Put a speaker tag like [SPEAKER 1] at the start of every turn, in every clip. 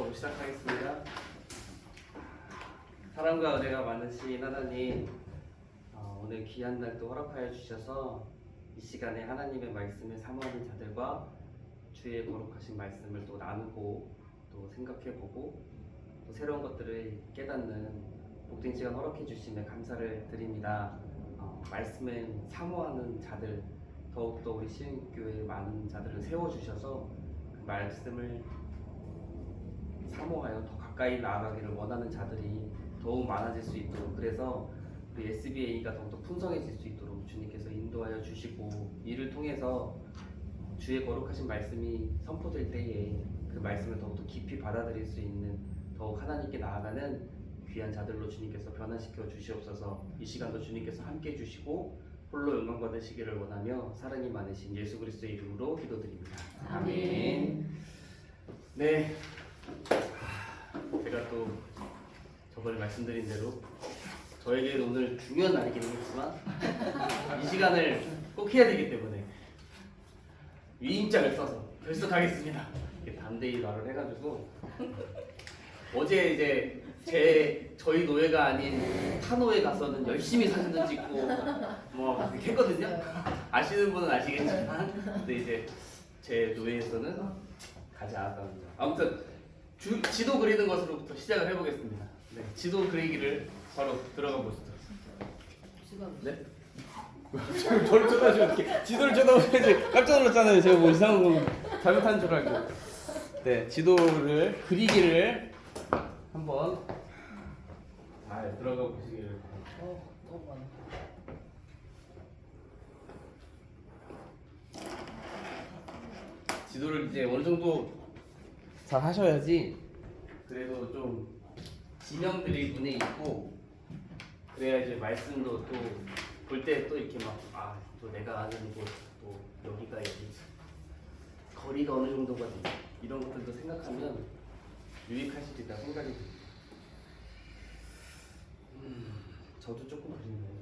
[SPEAKER 1] 기도하고 시작하겠습니다. 사랑과 은혜가 많으신 하나님, 오늘 귀한 날도 허락하여 주셔서 이 시간에 하나님의 말씀을 사모하는 자들과 주의 거룩하신 말씀을 또 나누고 또 생각해보고 또 새로운 것들을 깨닫는 복된 시간 허락해 주심에 감사를 드립니다. 말씀을 사모하는 자들, 더욱더 우리 시흥교회 많은 자들을 세워주셔서 그 말씀을 사모하여 더 가까이 나아가기를 원하는 자들이 더욱 많아질 수 있도록, 그래서 우리 SBA가 더욱더 풍성해질 수 있도록 주님께서 인도하여 주시고, 이를 통해서 주의 거룩하신 말씀이 선포될 때에 그 말씀을 더욱더 깊이 받아들일 수 있는, 더욱 하나님께 나아가는 귀한 자들로 주님께서 변화시켜 주시옵소서. 이 시간도 주님께서 함께 해주시고 홀로 영광 받으시기를 원하며 사랑이 많으신 예수 그리스도의 이름으로 기도드립니다. 아멘. 네, 제가 또 저번에 말씀드린 대로 저에게 오늘 중요한 날이기는 했지만 이 시간을 꼭 해야 되기 때문에 위임장을 써서 결석하겠습니다. 이렇게 담대히 말을 해가지고, 어제 이제 저희 노예가 아닌 타 노예 가서는 열심히 사진도 찍고 뭐 이렇게 했거든요. 아시는 분은 아시겠지만, 근데 이제 제 노예에서는 가지 않았답니다. 아무튼 지도 그리는 것으로부터 시작을 해보겠습니다. 네, 지도 그리기를 바로 들어가 보시죠. 네?
[SPEAKER 2] 저를 쳐다보시면 어떻게 지도를 쳐다보셔야지. 깜짝 놀랐잖아요. 제가 뭐 이상한 거 잘못한 줄 알고. 네, 지도를 그리기를 한번 잘 들어가 보시기를 바랍니다.
[SPEAKER 3] 너무 많아.
[SPEAKER 1] 지도를 이제 어느 정도 잘 하셔야지 그래도 좀 지명들이 눈에 있고, 그래야 이제 말씀도 또 볼 때 또 이렇게 막 또 내가 아는 곳, 또 여기가 여기 거리가 어느 정도가 돼, 이런 것들도 생각하면 유익하시리라 생각이 듭니다. 저도 조금 그리네요.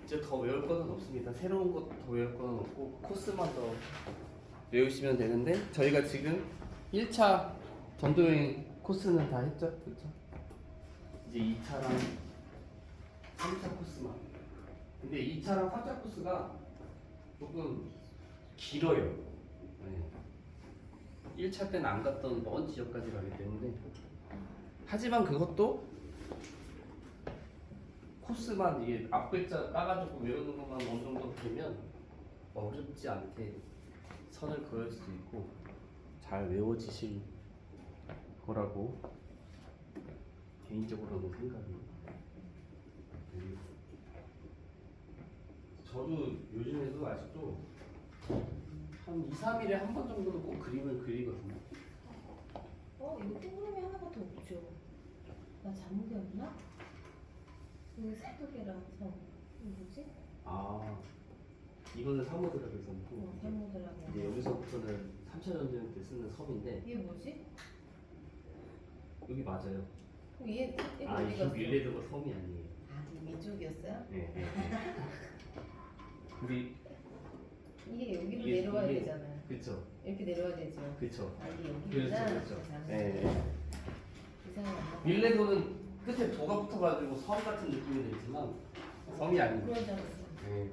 [SPEAKER 1] 이제 더 외울 거는 없습니다. 새로운 것 더 외울 거는 없고 코스만 더 외우시면 되는데, 저희가 지금 1차 전도여행 코스는 다 했죠? 그렇죠? 이제 2차랑 3차 코스만. 근데 2차랑 3차 코스가 조금 길어요. 네. 1차 때는 안 갔던 먼 지역까지 가기 때문에, 하지만 그것도 코스만 이게 앞글자 따가지고 외우는 것만 어느 정도 되면 어렵지 않게 선을 그을 수 있고 잘 외워지실 거라고 개인적으로는 생각이. 저도 요즘에도 아직도 한 2, 3일에 한 번 정도는 꼭 그림을 그리거든요.
[SPEAKER 3] 이거 동그라미 하나가 더 없죠? 나 잘못이었나? 이거 새벽이랑 성. 이거 뭐지?
[SPEAKER 1] 이거는 사모드라고 섬이고,
[SPEAKER 3] 잘못이라고.
[SPEAKER 1] 이제 여기서부터는 3차 전쟁 때 쓰는 섬인데,
[SPEAKER 3] 이게 뭐지?
[SPEAKER 1] 여기 맞아요.
[SPEAKER 3] 얘 어디
[SPEAKER 1] 이
[SPEAKER 3] 갔어?
[SPEAKER 1] 윌레드가 섬이 아니에요.
[SPEAKER 3] 이게 이쪽이었어요?
[SPEAKER 1] 네. 우리
[SPEAKER 3] 이게 여기로 내려와야 되잖아요.
[SPEAKER 1] 그쵸.
[SPEAKER 3] 이렇게 내려와야 되죠.
[SPEAKER 1] 그쵸.
[SPEAKER 3] 이게 여기구나.
[SPEAKER 1] 그렇죠. 네.
[SPEAKER 3] 이상이 안 나.
[SPEAKER 1] 윌레도는 끝에 도가 붙어가지고 섬 같은 느낌이 들지만 섬이 아니에요.
[SPEAKER 3] 그러지 않았어.
[SPEAKER 1] 네.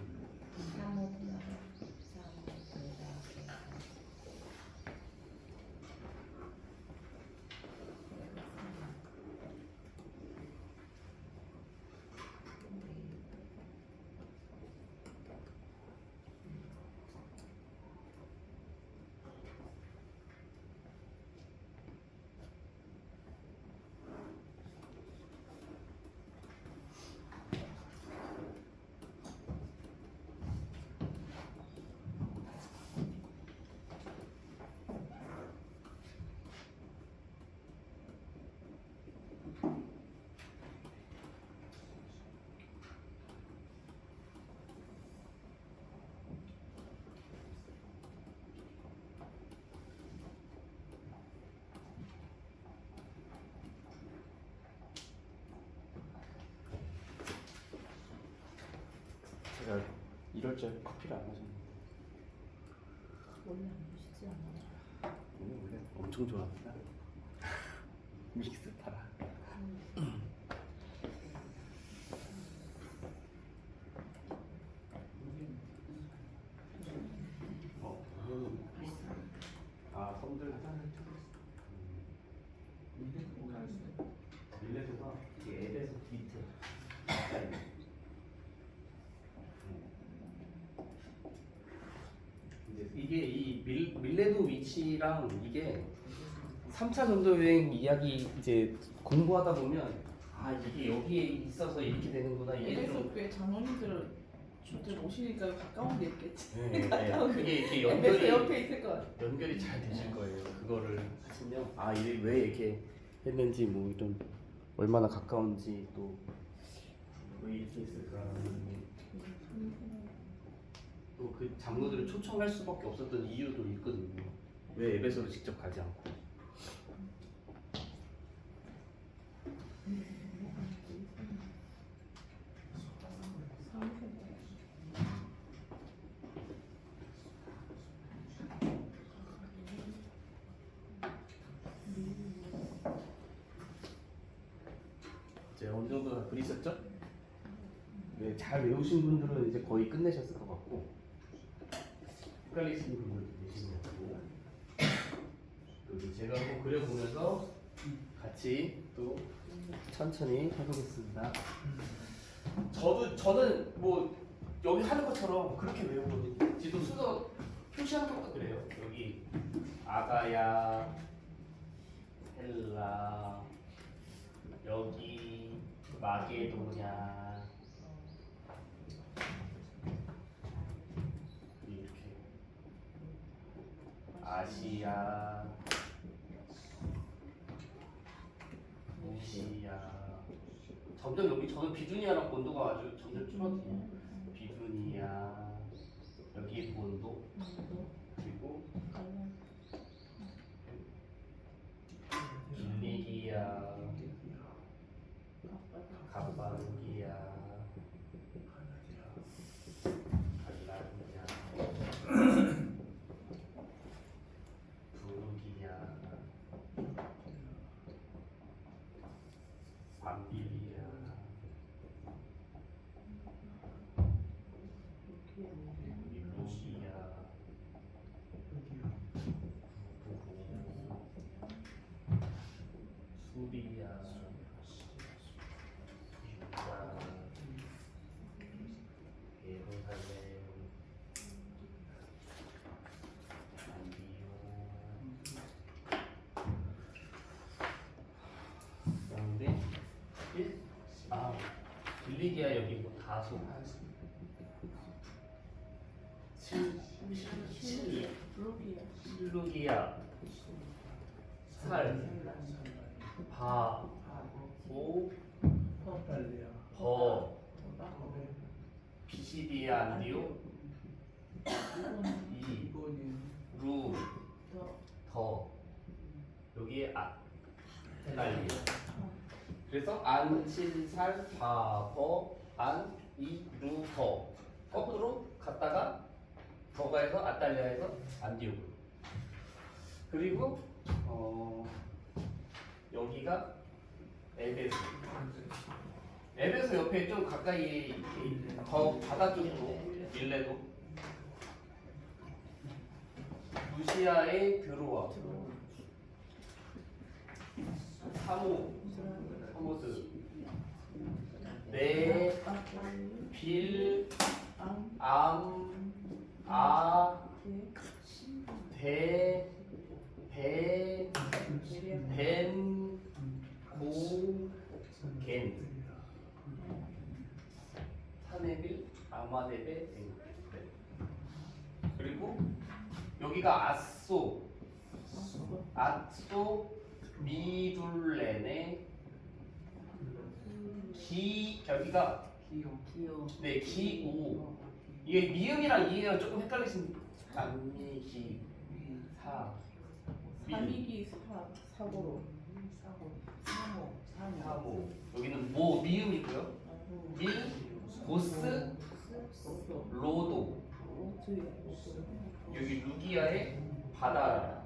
[SPEAKER 2] 이럴 줄 알고 커피를 안 마셨네.
[SPEAKER 3] 원래 안 보시지 않아요?
[SPEAKER 2] 원래 엄청 좋아합니다. 믹스 파라. 아, 썸들 밀레트가 이게 앱에서 밑에 이제 이게 이 밀레도 위치랑 이게 3차 전도 여행 이야기 이제 공부하다 보면 아 이게 여기에 있어서 이렇게 되는구나 이게 좀
[SPEAKER 4] 에베소교회 장로님들 좀 오시니까 가까운 데 있겠지.
[SPEAKER 2] 그게 이렇게
[SPEAKER 4] 에베소
[SPEAKER 2] 연결이
[SPEAKER 4] 옆에 있을 것 같아.
[SPEAKER 2] 연결이 잘 되실 거예요. 그거를 하시면 아 이게 왜 이렇게 했는지 뭐 이런 얼마나 가까운지 또 왜 이렇게 했을까 또 그 장로들을 초청할 수밖에 없었던 이유도 있거든요. 왜 에베소를 직접 가지 않고 이제 어느 정도 다 그리셨죠? 네, 잘 외우신 분들은 이제 거의 끝내셨을 것 같고 헷갈리시는 분들도 계신 것 같고 그리고 제가 한번 그려보면서 같이 또 천천히 해보겠습니다. 저는 뭐 여기 하는 것처럼 그렇게 외우거든요. 지도 수도 표시하는 것도 그래요. 여기 아가야, 헬라, 여기 마게도냐 이렇게 아시아, 루시아 점점 여기 저는 비두니아랑 본도가 아주 점점 줄어드네요. 비두니아 여기 본도 그리고 길리기아 갑바루기아 갈라디아 부르기아 밤빌리아 밀로시아 수리아 유다 예루살렘 안디오 그다음에 빌리기아 여기 뭐 다소
[SPEAKER 4] 블로기야.
[SPEAKER 2] 실루기아 살 바 오 버 피시디아 안디오 이 루 더 여기에 날리 그래서 안칠살 바버 안이루더 거꾸로 갔다가 버가에서 아탈리아에서 안디오크 그리고 여기가 에베소 에베소 옆에 좀 가까이에 이렇게 더 바다 쪽으로 밀레도 루시아에 들어와 사모스 네, 빌, 암, 아, 대, 배, 벤, 고, 겐 사네빌, 아마데베, 엔. 네. 그리고 여기가 아소, 미둘레네, 여기가 네, 기오. 이게 미음이랑 이해가 조금 헷갈리신 안미기 사
[SPEAKER 4] 삼이기 사고로.
[SPEAKER 2] 사모 여기는 모 미음이고요. 밀 고스
[SPEAKER 1] 로도. 여기 루기아의 바다.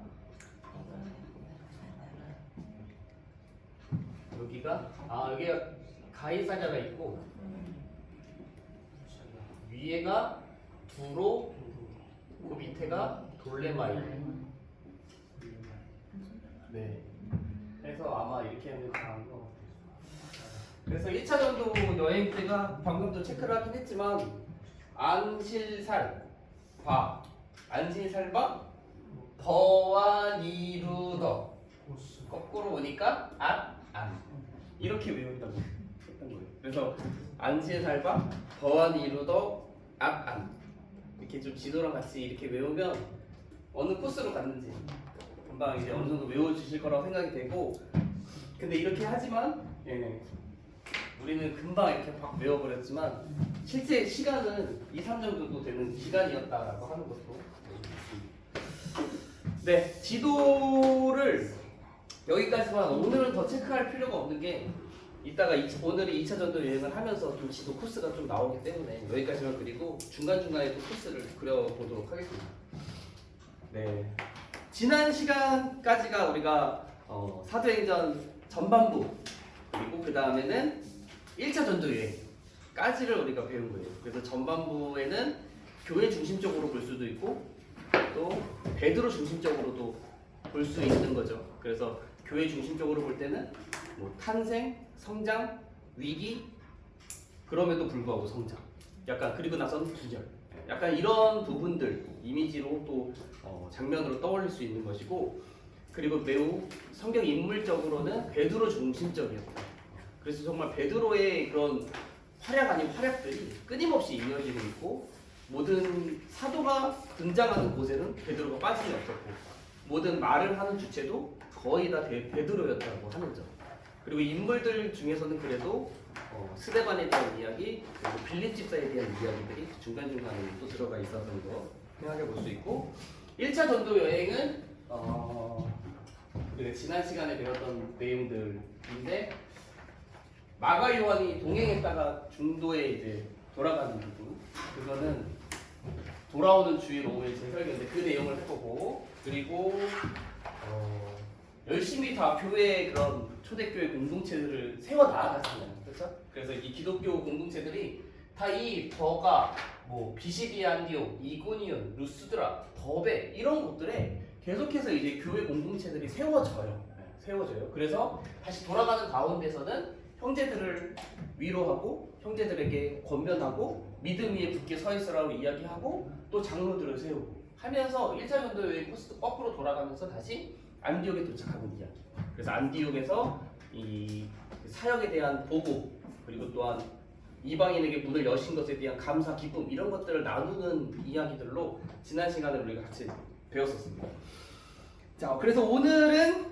[SPEAKER 1] 여기가 가이사냐가 있고 위에가 두로, 그 밑에가 돌레마이. 네. 그래서 아마 이렇게 하면 잘한 거. 그래서 1차 전도 여행 때가 방금도 체크를 하긴 했지만 안실살바 버와 니루더 거꾸로 오니까 안 이렇게 외운다고 했던 거예요. 그래서 안실살바 버와 니루더 안 이렇게 좀 지도랑 같이 이렇게 외우면 어느 코스로 갔는지 금방 이제 어느 정도 외워주실 거라고 생각이 되고, 근데 이렇게 하지만 우리는 금방 이렇게 막 외워버렸지만 실제 시간은 2, 3년 정도 되는 기간이었다라고 하는 것도 네, 지도를 여기까지만 오늘은 더 체크할 필요가 없는 게 이따가 오늘이 2차 전도 여행을 하면서 좀 지도 코스가 좀 나오기 때문에 여기까지만 그리고 중간중간에 또 코스를 그려보도록 하겠습니다. 네, 지난 시간까지가 우리가 사도행전 전반부 그리고 그 다음에는 1차 전도 여행까지를 우리가 배운 거예요. 그래서 전반부에는 교회 중심적으로 볼 수도 있고 또 베드로 중심적으로도 볼 수 있는 거죠. 그래서 교회 중심적으로 볼 때는 뭐 탄생, 성장, 위기, 그럼에도 불구하고 성장. 약간 그리고 나서는 기절. 약간 이런 부분들 이미지로 또 장면으로 떠올릴 수 있는 것이고, 그리고 매우 성경 인물적으로는 베드로 중심적이었다. 그래서 정말 베드로의 그런 활약 아닌 활약들이 끊임없이 이어지고 있고, 모든 사도가 등장하는 곳에는 베드로가 빠짐이 없었고, 모든 말을 하는 주체도 거의 다 베드로였다고 하는 점. 그리고 인물들 중에서는 그래도 스데반에 대한 이야기, 그리고 빌립 집사에 대한 이야기들이 중간중간에 또 들어가 있었던 거 생각해 볼 수 있고, 1차 전도 여행은 우리가 지난 시간에 배웠던 내용들인데, 마가 요한이 동행했다가 중도에 이제 돌아가는 부분, 그거는 돌아오는 주일 오후에 제 설교인데 그 내용을 해보고, 그리고 열심히 다 교회 그런 초대교회 공동체들을 세워 나아갔잖아요. 그렇죠? 그래서 이 기독교 공동체들이 다 이 버가, 뭐 비시디아 안디옥, 이고니온, 루스드라, 더베 이런 곳들에 계속해서 이제 교회 공동체들이 세워져요. 세워져요. 그래서 다시 돌아가는 가운데서는 형제들을 위로하고 형제들에게 권면하고 믿음 위에 굳게 서 있으라고 이야기하고 또 장로들을 세우고 하면서 1차 전도 여행 코스도 거꾸로 돌아가면서 다시 안디옥에 도착하는 이야기. 그래서 안디옥에서 이 사역에 대한 보고, 그리고 또한 이방인에게 문을 여신 것에 대한 감사, 기쁨 이런 것들을 나누는 이야기들로 지난 시간에 우리가 같이 배웠었습니다. 자, 그래서 오늘은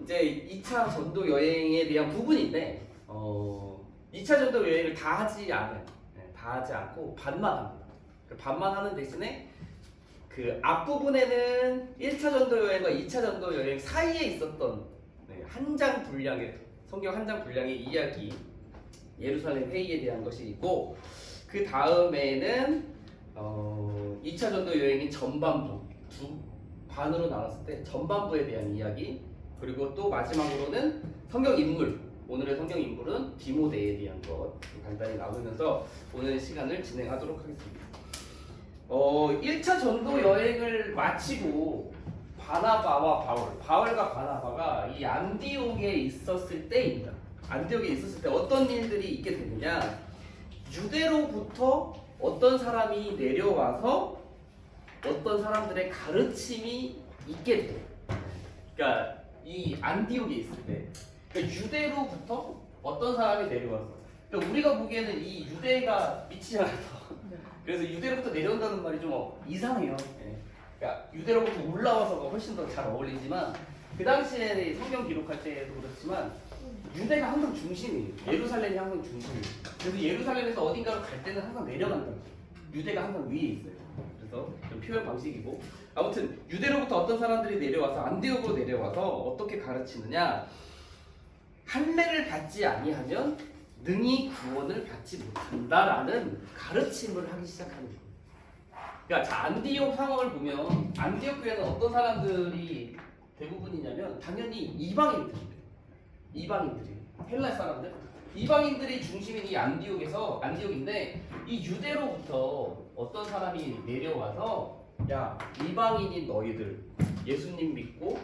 [SPEAKER 1] 이제 2차 전도 여행에 대한 부분인데 2차 전도 여행을 다 하지 않고 반만 합니다. 반만 하는 대신에 그 앞부분에는 1차 전도 여행과 2차 전도 여행 사이에 있었던 한 장 분량의 성경 한 장 분량의 이야기, 예루살렘 회의에 대한 것이 있고, 그 다음에는 2차 전도 여행인 전반부 두 반으로 나눴을 때 전반부에 대한 이야기, 그리고 또 마지막으로는 성경 인물, 오늘의 성경 인물은 디모데에 대한 것 간단히 나누면서 오늘 시간을 진행하도록 하겠습니다. 1차 전도 여행을 마치고 바나바와 바울과 바나바가 이 안디옥에 있었을 때입니다. 안디옥에 있었을 때 어떤 일들이 있게 되느냐, 유대로부터 어떤 사람이 내려와서 어떤 사람들의 가르침이 있게 돼요. 그러니까 이 안디옥에 있을 때, 그러니까 유대로부터 어떤 사람이 내려와서, 그러니까 우리가 보기에는 이 유대가 미치지 않아서 그래서 유대로부터 내려온다는 말이 좀 이상해요. 그러니까 유대로부터 올라와서가 훨씬 더 잘 어울리지만, 그 당시에 성경 기록할 때도 그렇지만 유대가 항상 중심이에요. 예루살렘이 항상 중심이에요. 그래서 예루살렘에서 어딘가로 갈 때는 항상 내려간다. 유대가 항상 위에 있어요. 그래서 좀 표현 방식이고, 아무튼 유대로부터 어떤 사람들이 내려와서 안디옥으로 내려와서 어떻게 가르치느냐, 할례를 받지 아니하면 능히 구원을 받지 못한다라는 가르침을 하기 시작하는 거예요. 그러니까 자, 안디옥 상황을 보면 안디옥 교회는 어떤 사람들이 대부분이냐면 당연히 이방인들이에요. 이방인들이 헬라 사람들, 이방인들이 중심인 이 안디옥인데 이 유대로부터 어떤 사람이 내려와서 야 이방인인 너희들 예수님 믿고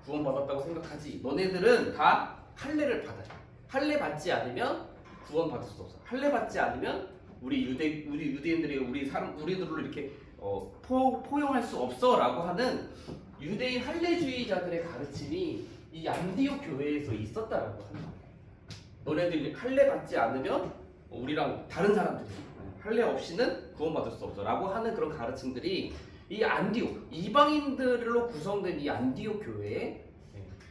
[SPEAKER 1] 구원받았다고 생각하지? 너네들은 다 할례를 받아요. 할례 받지 않으면 구원받을 수 없어. 할례 받지 않으면 우리 유대인들이 우리들을 이렇게 포용할 수 없어라고 하는 유대인 할례주의자들의 가르침이 이 안디옥 교회에서 있었다라고 하는 거예요. 너네들이 할례 받지 않으면 우리랑 다른 사람들이 할례 없이는 구원받을 수 없어라고 하는 그런 가르침들이 이 안디옥 이방인들로 구성된 이 안디옥 교회에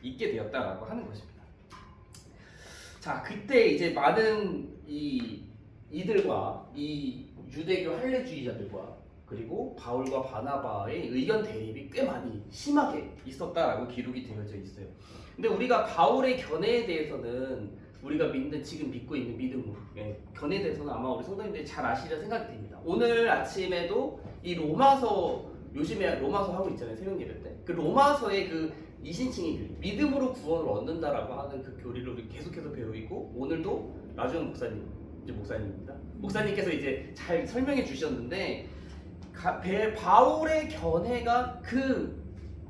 [SPEAKER 1] 있게 되었다라고 하는 것입니다. 자, 그때 이제 많은 이들과 이 유대교 할례주의자들과 그리고 바울과 바나바의 의견 대립이 꽤 많이 심하게 있었다라고 기록이 되어져 있어요. 근데 우리가 바울의 견해에 대해서는 우리가 지금 믿고 있는 믿음으로 견해에 대해서는 아마 우리 성도님들이 잘 아시리라 생각이 됩니다. 오늘 아침에도 이 로마서 요즘에 로마서 하고 있잖아요. 새벽 예배 때. 그 로마서의 그 이신칭의 교리, 믿음으로 구원을 얻는다라고 하는 그 교리를 우리 계속해서 배우고 오늘도 나주영 목사님, 이제 목사님입니다. 목사님께서 이제 잘 설명해 주셨는데 바울의 견해가 그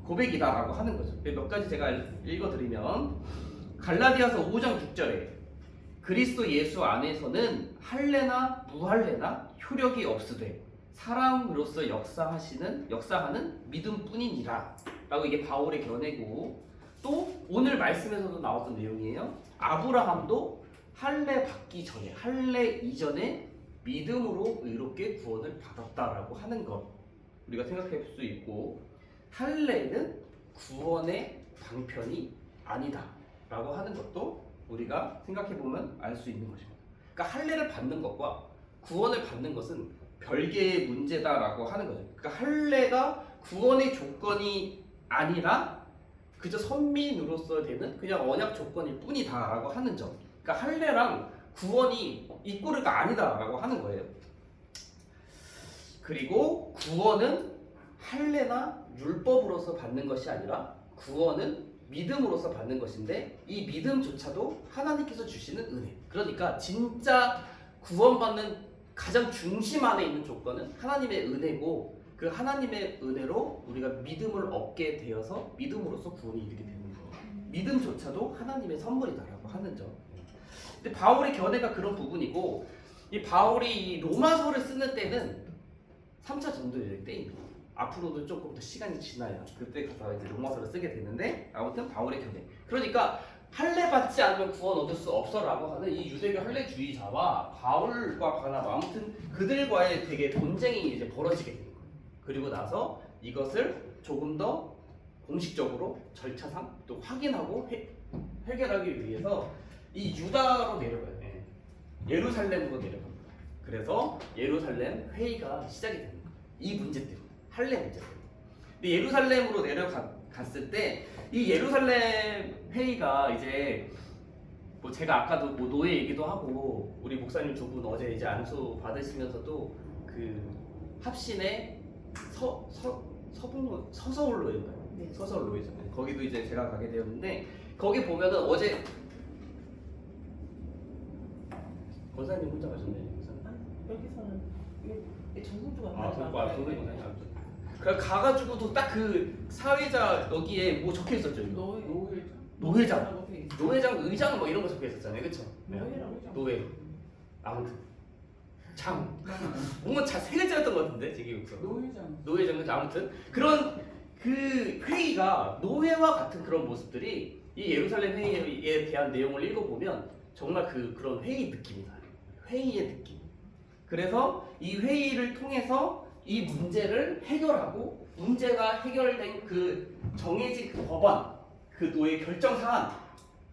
[SPEAKER 1] 고백이다라고 하는 거죠. 몇 가지 제가 읽어드리면 갈라디아서 5장 6절에 그리스도 예수 안에서는 할례나 무할례나 효력이 없으되 사람으로서 역사하는 믿음뿐이니라 라고 이게 바울의 견해고, 또 오늘 말씀에서도 나왔던 내용이에요. 아브라함도 할례 받기 전에 할례 이전에 믿음으로 의롭게 구원을 받았다라고 하는 것 우리가 생각해 볼 수 있고, 할례는 구원의 방편이 아니다 라고 하는 것도 우리가 생각해 보면 알 수 있는 것입니다. 그러니까 할례를 받는 것과 구원을 받는 것은 별개의 문제다라고 하는 거죠. 그러니까 할례가 구원의 조건이 아니라 그저 선민으로서 되는 그냥 언약 조건일 뿐이다라고 하는 점. 그러니까 할례랑 구원이 이꼬르가 아니다라고 하는 거예요. 그리고 구원은 할례나 율법으로서 받는 것이 아니라 구원은 믿음으로서 받는 것인데, 이 믿음조차도 하나님께서 주시는 은혜. 그러니까 진짜 구원받는 가장 중심 안에 있는 조건은 하나님의 은혜고, 그 하나님의 은혜로 우리가 믿음을 얻게 되어서 믿음으로써 구원이 이르게 되는 거예요. 믿음조차도 하나님의 선물이다라고 하는 점. 근데 바울의 견해가 그런 부분이고, 이 바울이 이 로마서를 쓰는 때는 3차 전도여행 때입니다. 앞으로도 조금 더 시간이 지나야 그때 가서 이제 로마서를 쓰게 되는데, 아무튼 바울의 견해. 그러니까 할례 받지 않으면 구원 얻을 수 없어라고 하는 이 유대교 할례주의자와 바울과 바나바, 아무튼 그들과의 되게 논쟁이 이제 벌어지게 되는 거예요. 그리고 나서 이것을 조금 더 공식적으로 절차상 또 확인하고 해결하기 위해서 이 유다로 내려가요. 예루살렘으로 내려갑니다. 그래서 예루살렘 회의가 시작이 되는 거예요. 이 문제 때문에, 할례 문제 때문에. 근데 예루살렘으로 내려갔을 때 이 예루살렘 회의가 이제 뭐 제가 아까도 뭐 노예 얘기도 하고 우리 목사님 두 분 어제 이제 안수 받으시면서도 그 합신의 서서울로인가요?
[SPEAKER 4] 네.
[SPEAKER 1] 서서울로이잖아요. 거기도 이제 제가 가게 되었는데, 거기 보면은 어제 권사님 혼자 가셨네요.
[SPEAKER 4] 여기서는 이 전송주가
[SPEAKER 1] 전송주가 그래 가가지고도 딱 그 사회자 여기에 뭐 적혀 있었죠. 노회장, 의장 뭐 이런 거 적혀 있었잖아요, 그렇죠? 노회, 아무튼 장, 뭔가 세 글자였던 것 같은데 제 기억으로. 노회장, 아무튼 그런 그 회의가 노회와 같은 그런 모습들이 이 예루살렘 회의에 대한 내용을 읽어보면 정말 그런 회의 느낌이다. 회의의 느낌. 그래서 이 회의를 통해서 이 문제를 해결하고, 문제가 해결된 그 정해진 그 법안, 그 노예 결정 사안,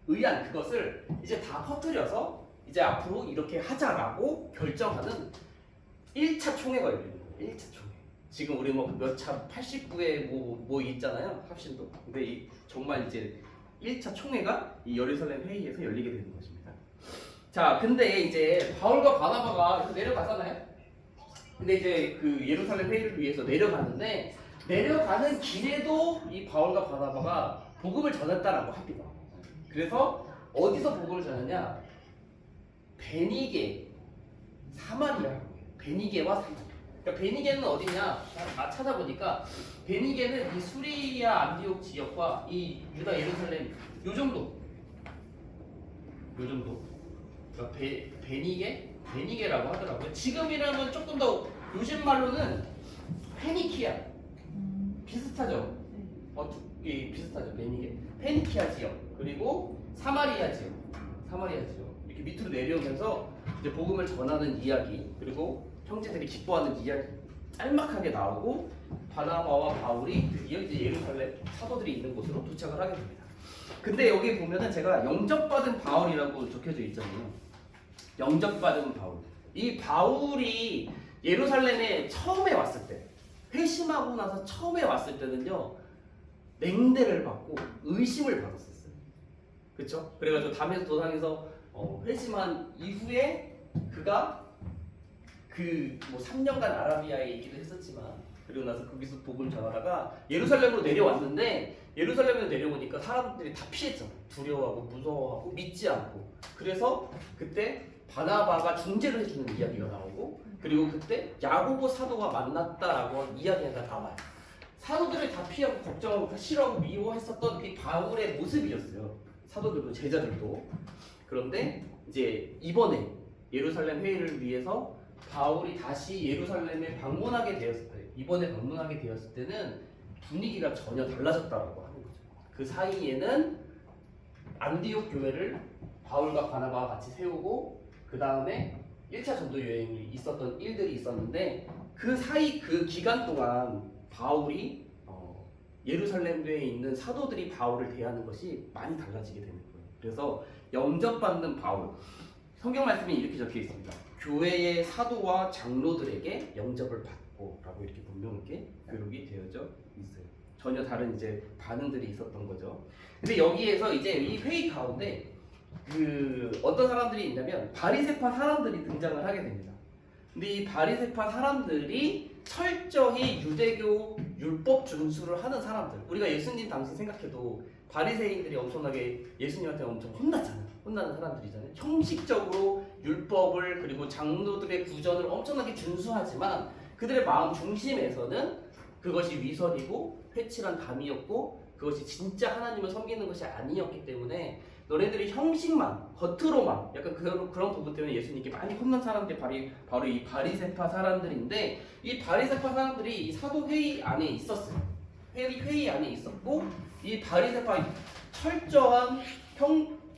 [SPEAKER 1] 의안, 그것을 이제 다 퍼뜨려서 이제 앞으로 이렇게 하자라고 결정하는 1차 총회가 열리는 거예요. 1차 총회. 지금 우리 뭐 몇 차 89회 뭐 있잖아요. 합신도. 근데 정말 이제 1차 총회가 이 예루살렘 회의에서 열리게 되는 것입니다.
[SPEAKER 2] 자, 근데 이제 바울과 바나바가 내려가잖아요. 근데 이제 그 예루살렘 회의를 위해서 내려가는데 내려가는 길에도 이 바울과 바나바가 복음을 전했다라고 합니다. 그래서 어디서 복음을 전했냐? 베니게, 사마리아. 베니게와 사마리아. 그러니까 베니게는 어디냐? 다 찾아보니까 베니게는 이 수리아 안디옥 지역과 이 유다 예루살렘 요 정도. 그러니까 베니게라고 하더라고요. 지금이라면 조금 더 요즘 말로는 페니키아 비슷하죠. 비슷하죠. 페니키아 지역 그리고 사마리아 지역 이렇게 밑으로 내려오면서 이제 복음을 전하는 이야기 그리고 형제들이 기뻐하는 이야기 짤막하게 나오고 바나바와 바울이 드디어 이제 예루살렘 사도들이 있는 곳으로 도착을 하게 됩니다. 근데 여기 보면은 제가 영접받은 바울이라고 적혀져 있잖아요. 영접받은 바울. 이 바울이 예루살렘에 처음에 왔을 때, 회심하고 나서 처음에 왔을 때는요, 냉대를 받고 의심을 받았었어요. 그렇죠? 그래가지고 담에서 도상에서 회심한 이후에 그가 그 뭐 3년간 아라비아에 있기도 했었지만 그리고 나서 거기서 복음을 전하다가 예루살렘으로 내려왔는데 예루살렘에 내려오니까 사람들이 다 피했잖아. 두려워하고 무서워하고 믿지 않고. 그래서 그때 바나바가 중재를 해주는 이야기가 나오고 그리고 그때 야고보 사도가 만났다라고 하는 이야기가 나와요. 사도들을 다 피하고 걱정하고 싫어하고 미워했었던 그 바울의 모습이었어요. 사도들도 제자들도. 그런데 이제 이번에 예루살렘 회의를 위해서 바울이 다시 예루살렘에 방문하게 되었을 때, 이번에 방문하게 되었을 때는 분위기가 전혀 달라졌다고 하는 거죠. 그 사이에는 안디옥 교회를 바울과 바나바가 같이 세우고 그 다음에 1차 전도 여행이 있었던 일들이 있었는데 그 사이 그 기간 동안 바울이 예루살렘에 있는 사도들이 바울을 대하는 것이 많이 달라지게 되는 거예요. 그래서 영접받는 바울, 성경 말씀에 이렇게 적혀 있습니다. 교회의 사도와 장로들에게 영접을 받고 라고 이렇게 분명하게 기록이 되어져 있어요. 전혀 다른 이제 반응들이 있었던 거죠. 근데 여기에서 이제 이 회의 가운데 그 어떤 사람들이 있냐면 바리새파 사람들이 등장을 하게 됩니다. 근데 이 바리새파 사람들이 철저히 유대교 율법 준수를 하는 사람들. 우리가 예수님 당시 생각해도 바리새인들이 엄청나게 예수님한테 엄청 혼났잖아요. 혼나는 사람들이잖아요. 형식적으로 율법을 그리고 장로들의 구전을 엄청나게 준수하지만 그들의 마음 중심에서는 그것이 위선이고 회칠한 담이었고 그것이 진짜 하나님을 섬기는 것이 아니었기 때문에 너네들이 형식만 겉으로만 약간 그런 부분 때문에 예수님께 많이 혼난 사람들이 바로 이 바리새파 사람들인데 이 바리새파 사람들이 이 사도 회의 안에 있었어요. 회의 안에 있었고 이 바리새파 철저한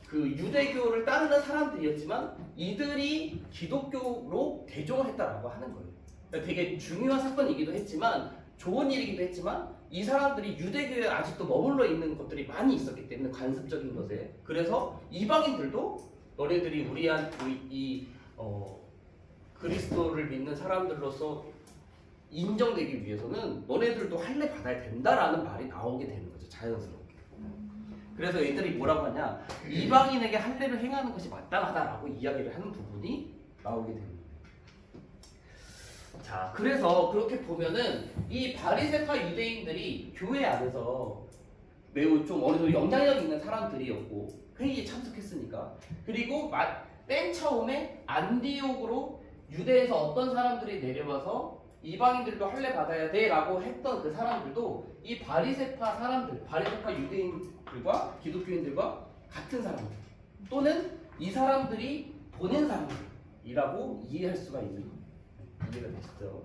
[SPEAKER 2] 그 유대교를 따르는 사람들이었지만 이들이 기독교로 개종을 했다라고 하는 거예요. 그러니까 되게 중요한 사건이기도 했지만 좋은 일이기도 했지만 이 사람들이 유대교에 아직도 머물러 있는 것들이 많이 있었기 때문에 관습적인 것에 그래서 이방인들도 너네들이 그리스도를 믿는 사람들로서 인정되기 위해서는 너네들도 할례 받아야 된다라는 말이 나오게 되는 거죠. 자연스럽게. 그래서 얘들이 뭐라고 하냐 이방인에게 할례를 행하는 것이 마땅하다라고 이야기를 하는 부분이 나오게 됩니다. 자, 그래서 그렇게 보면은 이 바리새파 유대인들이 교회 안에서 매우 좀 어느 정도 영향력 있는 사람들이었고 회의에 참석했으니까 그리고 맨 처음에 안디옥으로 유대에서 어떤 사람들이 내려와서 이방인들도 할례 받아야 돼라고 했던 그 사람들도 이 바리새파 사람들, 바리새파 유대인들과 기독교인들과 같은 사람들 또는 이 사람들이 보낸 사람들이라고 이해할 수가 있는 거예요. 이해가 되시죠?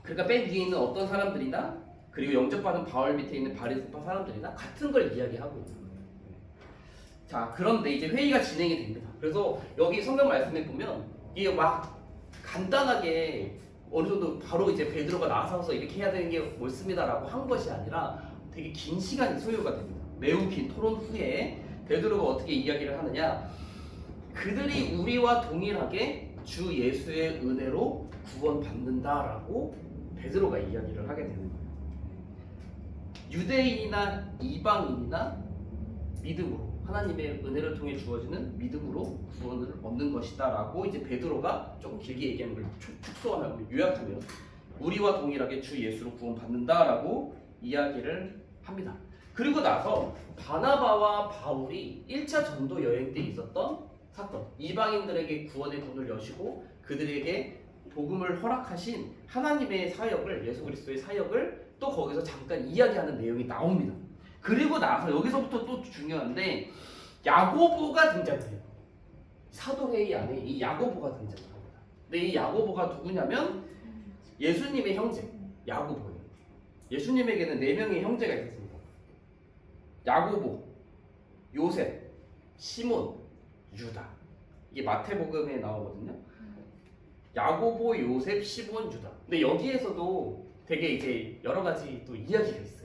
[SPEAKER 2] 그러니까 맨 위에 있는 어떤 사람들이나 그리고 영접받은 바울 밑에 있는 바리새파 사람들이나 같은 걸 이야기하고 있는 거예요. 자, 그런데 이제 회의가 진행이 됩니다. 그래서 여기 성경 말씀에 보면 이게 막 간단하게 어느 정도 바로 이제 베드로가 나서서 이렇게 해야 되는 게 옳습니다라고 한 것이 아니라 되게 긴 시간이 소요가 됩니다. 매우 긴 토론 후에 베드로가 어떻게 이야기를 하느냐? 그들이 우리와 동일하게 주 예수의 은혜로 구원받는다라고 베드로가 이야기를 하게 되는 거예요. 유대인이나 이방인이나 믿음으로
[SPEAKER 1] 하나님의 은혜를 통해 주어지는 믿음으로 구원을 얻는 것이다라고 이제 베드로가 조금 길게 얘기하는 걸 축소하면 요약하면 우리와 동일하게 주 예수로 구원받는다라고 이야기를 합니다. 그리고 나서 바나바와 바울이 1차 전도 여행 때 있었던 사건, 이방인들에게 구원의 문을 여시고 그들에게 복음을 허락하신 하나님의 사역을, 예수 그리스도의 사역을 또 거기서 잠깐 이야기하는 내용이 나옵니다. 그리고 나서 여기서부터 또 중요한데 야고보가 등장해요. 사도회의 안에 이 야고보가 등장합니다. 근데 이 야고보가 누구냐면 예수님의 형제 야고보예요. 예수님에게는 4명의 형제가 있었습니다. 야고보, 요셉, 시몬, 유다. 이게 마태복음에 나오거든요. 야고보, 요셉, 시몬, 유다. 근데 여기에서도 되게 이제 여러 가지 또 이야기가 있어요.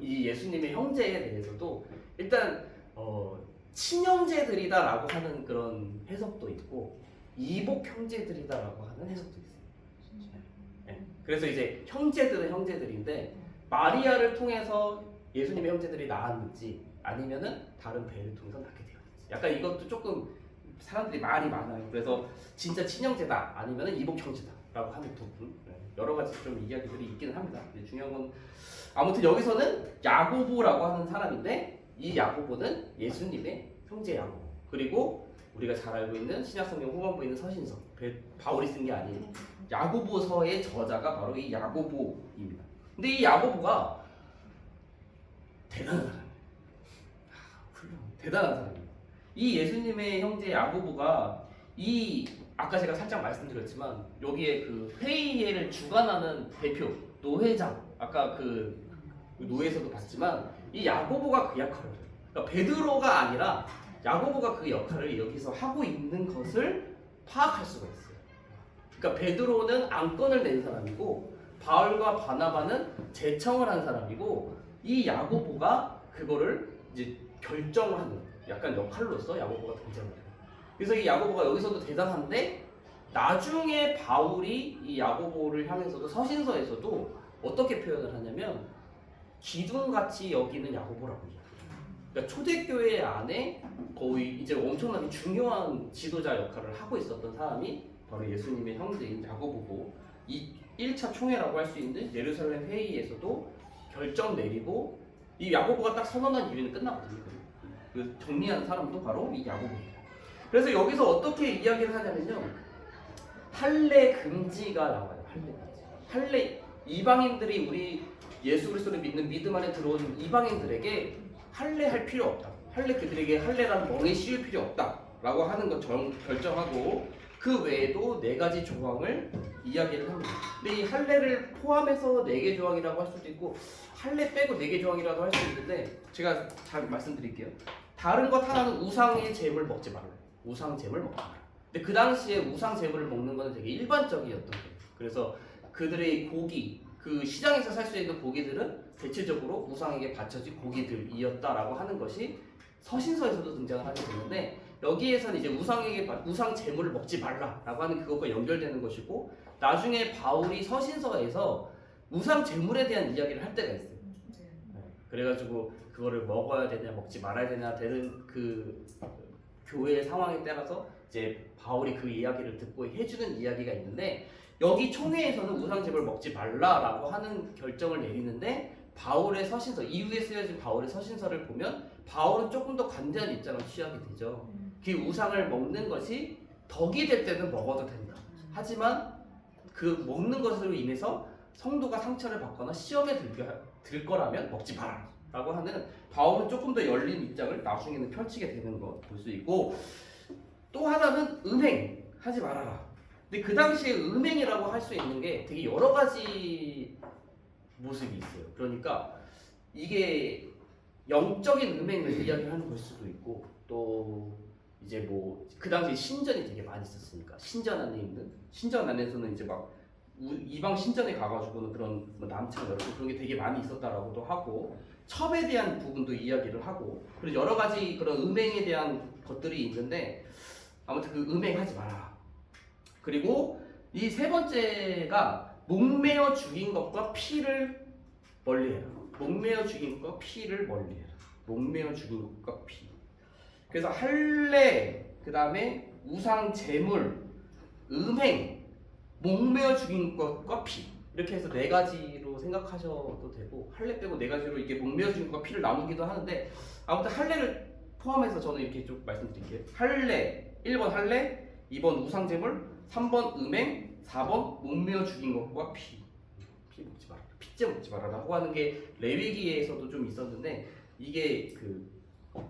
[SPEAKER 1] 이 예수님의 형제에 대해서도 일단 친형제들이다라고 하는 그런 해석도 있고 이복 형제들이다라고 하는 해석도 있어요. 네. 그래서 이제 형제들은 형제들인데 마리아를 통해서 예수님의 형제들이 낳았는지 아니면은 다른 배를 통해서 낳게 되었는지 약간 이것도 조금 사람들이 말이 많아요. 그래서 진짜 친형제다 아니면은 이복 형제다라고 하는 부분 여러 가지 좀 이야기들이 있기는 합니다. 근데 중요한 건 아무튼 여기서는 야고보라고 하는 사람인데 이 야고보는 예수님의 형제 야고보 그리고 우리가 잘 알고 있는 신약성경 후반부에 있는 서신서 바울이 쓴 게 아닌 야고보서의 저자가 바로 이 야고보입니다. 근데 이 야고보가 대단한 사람이에요. 대단한 사람이에요. 이 예수님의 형제 야고보가 이 아까 제가 살짝 말씀드렸지만 여기에 그 회의를 주관하는 대표 노회장 아까 그 노예에서도 봤지만 이 야고보가 그 역할을 해요. 그러니까 베드로가 아니라 야고보가 그 역할을 여기서 하고 있는 것을 파악할 수가 있어요. 그러니까 베드로는 안건을 낸 사람이고 바울과 바나바는 제청을 한 사람이고 이 야고보가 그거를 이제 결정하는 약간 역할로서 야고보가 등장을 해요. 그래서 이 야고보가 여기서도 대단한데 나중에 바울이 이 야고보를 향해서도 서신서에서도 어떻게 표현을 하냐면 기둥같이 여기는 야고보라고 얘기해요. 그러니까 초대교회 안에 거의 이제 엄청나게 중요한 지도자 역할을 하고 있었던 사람이 바로 예수님의 형제인 야고보고 이 1차 총회라고 할 수 있는 예루살렘 회의에서도 결정 내리고 이 야고보가 딱 선언한 이유는 끝나거든요. 그 정리하는 사람도 바로 이 야고보입니다. 그래서 여기서 어떻게 이야기를 하냐면요. 할례 금지가 나와요. 할례 금지. 할례 이방인들이 우리 예수 그리스도를 믿는 믿음 안에 들어온 이방인들에게 할례할 필요 없다. 그들에게 할례라는 멍에 씌울 필요 없다라고 하는 것 결정하고 그 외에도 4가지 조항을 이야기를 합니다. 근데 이 할례를 포함해서 4개 조항이라고 할 수도 있고 할례 빼고 4개 조항이라고 할 수 있는데 제가 잘 말씀드릴게요. 다른 것 하나는 우상의 제물 먹지 말라. 우상 제물 먹지 말라. 근데 그 당시에 우상 제물을 먹는 거는 되게 일반적이었던 거예요. 그래서 그들의 고기, 그 시장에서 살 수 있는 고기들은 대체적으로 우상에게 바쳐진 고기들이었다라고 하는 것이 서신서에서도 등장을 하게 되는데 여기에서는 이제 우상 제물을 먹지 말라라고 하는 그것과 연결되는 것이고 나중에 바울이 서신서에서 우상 제물에 대한 이야기를 할 때가 있어요. 그래가지고 그거를 먹어야 되냐 먹지 말아야 되냐 되는 그 교회의 상황에 따라서 이제 바울이 그 이야기를 듣고 해주는 이야기가 있는데 여기 총회에서는 우상 제물을 먹지 말라라고 하는 결정을 내리는데 바울의 서신서 이후에 쓰여진 바울의 서신서를 보면 바울은 조금 더 관대한 입장을 취하게 되죠. 그 우상을 먹는 것이 덕이 될 때는 먹어도 된다. 하지만 그 먹는 것으로 인해서 성도가 상처를 받거나 시험에 들 거라면 먹지 마라 라고 하는 바울은 조금 더 열린 입장을 나중에는 펼치게 되는 거 볼 수 있고 또 하나는 음행 하지 말아라. 근데 그 당시에 음행이라고 할 수 있는 게 되게 여러 가지 모습이 있어요. 그러니까 이게 영적인 음행을 이야기하는 걸 수도 있고 또 이제 뭐 그 당시에 신전이 되게 많이 있었으니까 신전 안에 있는 신전 안에서는 이제 막 이방 신전에 가가지고는 그런 뭐 남창 그런 게 되게 많이 있었다라고도 하고 첩에 대한 부분도 이야기를 하고 그리고 여러 가지 그런 음행에 대한 것들이 있는데 아무튼 그 음행하지 마라. 그리고 이 3번째가 목매어 죽인 것과 피를 멀리해라. 목매어 죽인 것과 피를 멀리해라. 목매어 죽인 것과 피.
[SPEAKER 2] 그래서 할례, 그 다음에 우상 제물, 음행, 목매어 죽인 것과 피, 이렇게 해서 네 가지로 생각하셔도 되고, 할례 빼고 네 가지로 이게 목매어 죽인 것과 피를 나누기도 하는데, 아무튼 할례를 포함해서 저는 이렇게 좀 말씀드릴게요. 할례, 1번 할례, 2번 우상 제물, 3번 음행, 4번 목매어 죽인 것과 피 먹지 말아라, 피째 먹지 말아라고 하는 게 레위기에서도 좀 있었는데, 이게 그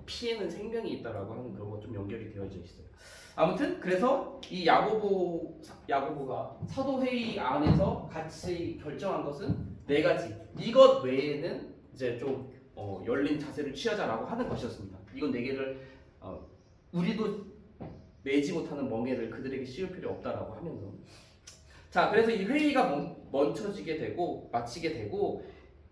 [SPEAKER 2] 피에는 생명이 있다라고 하는 그런 거 좀 연결이 되어져 있어요. 아무튼 그래서 이 야고보가 사도회의 안에서 같이 결정한 것은 네 가지. 이것 외에는 이제 좀 열린 자세를 취하자라고 하는 것이었습니다. 이건 네 개를 우리도 매지 못하는 멍에를 그들에게 씌울 필요 없다라고 하면서, 자, 그래서 이 회의가 멈춰지게 되고 마치게 되고,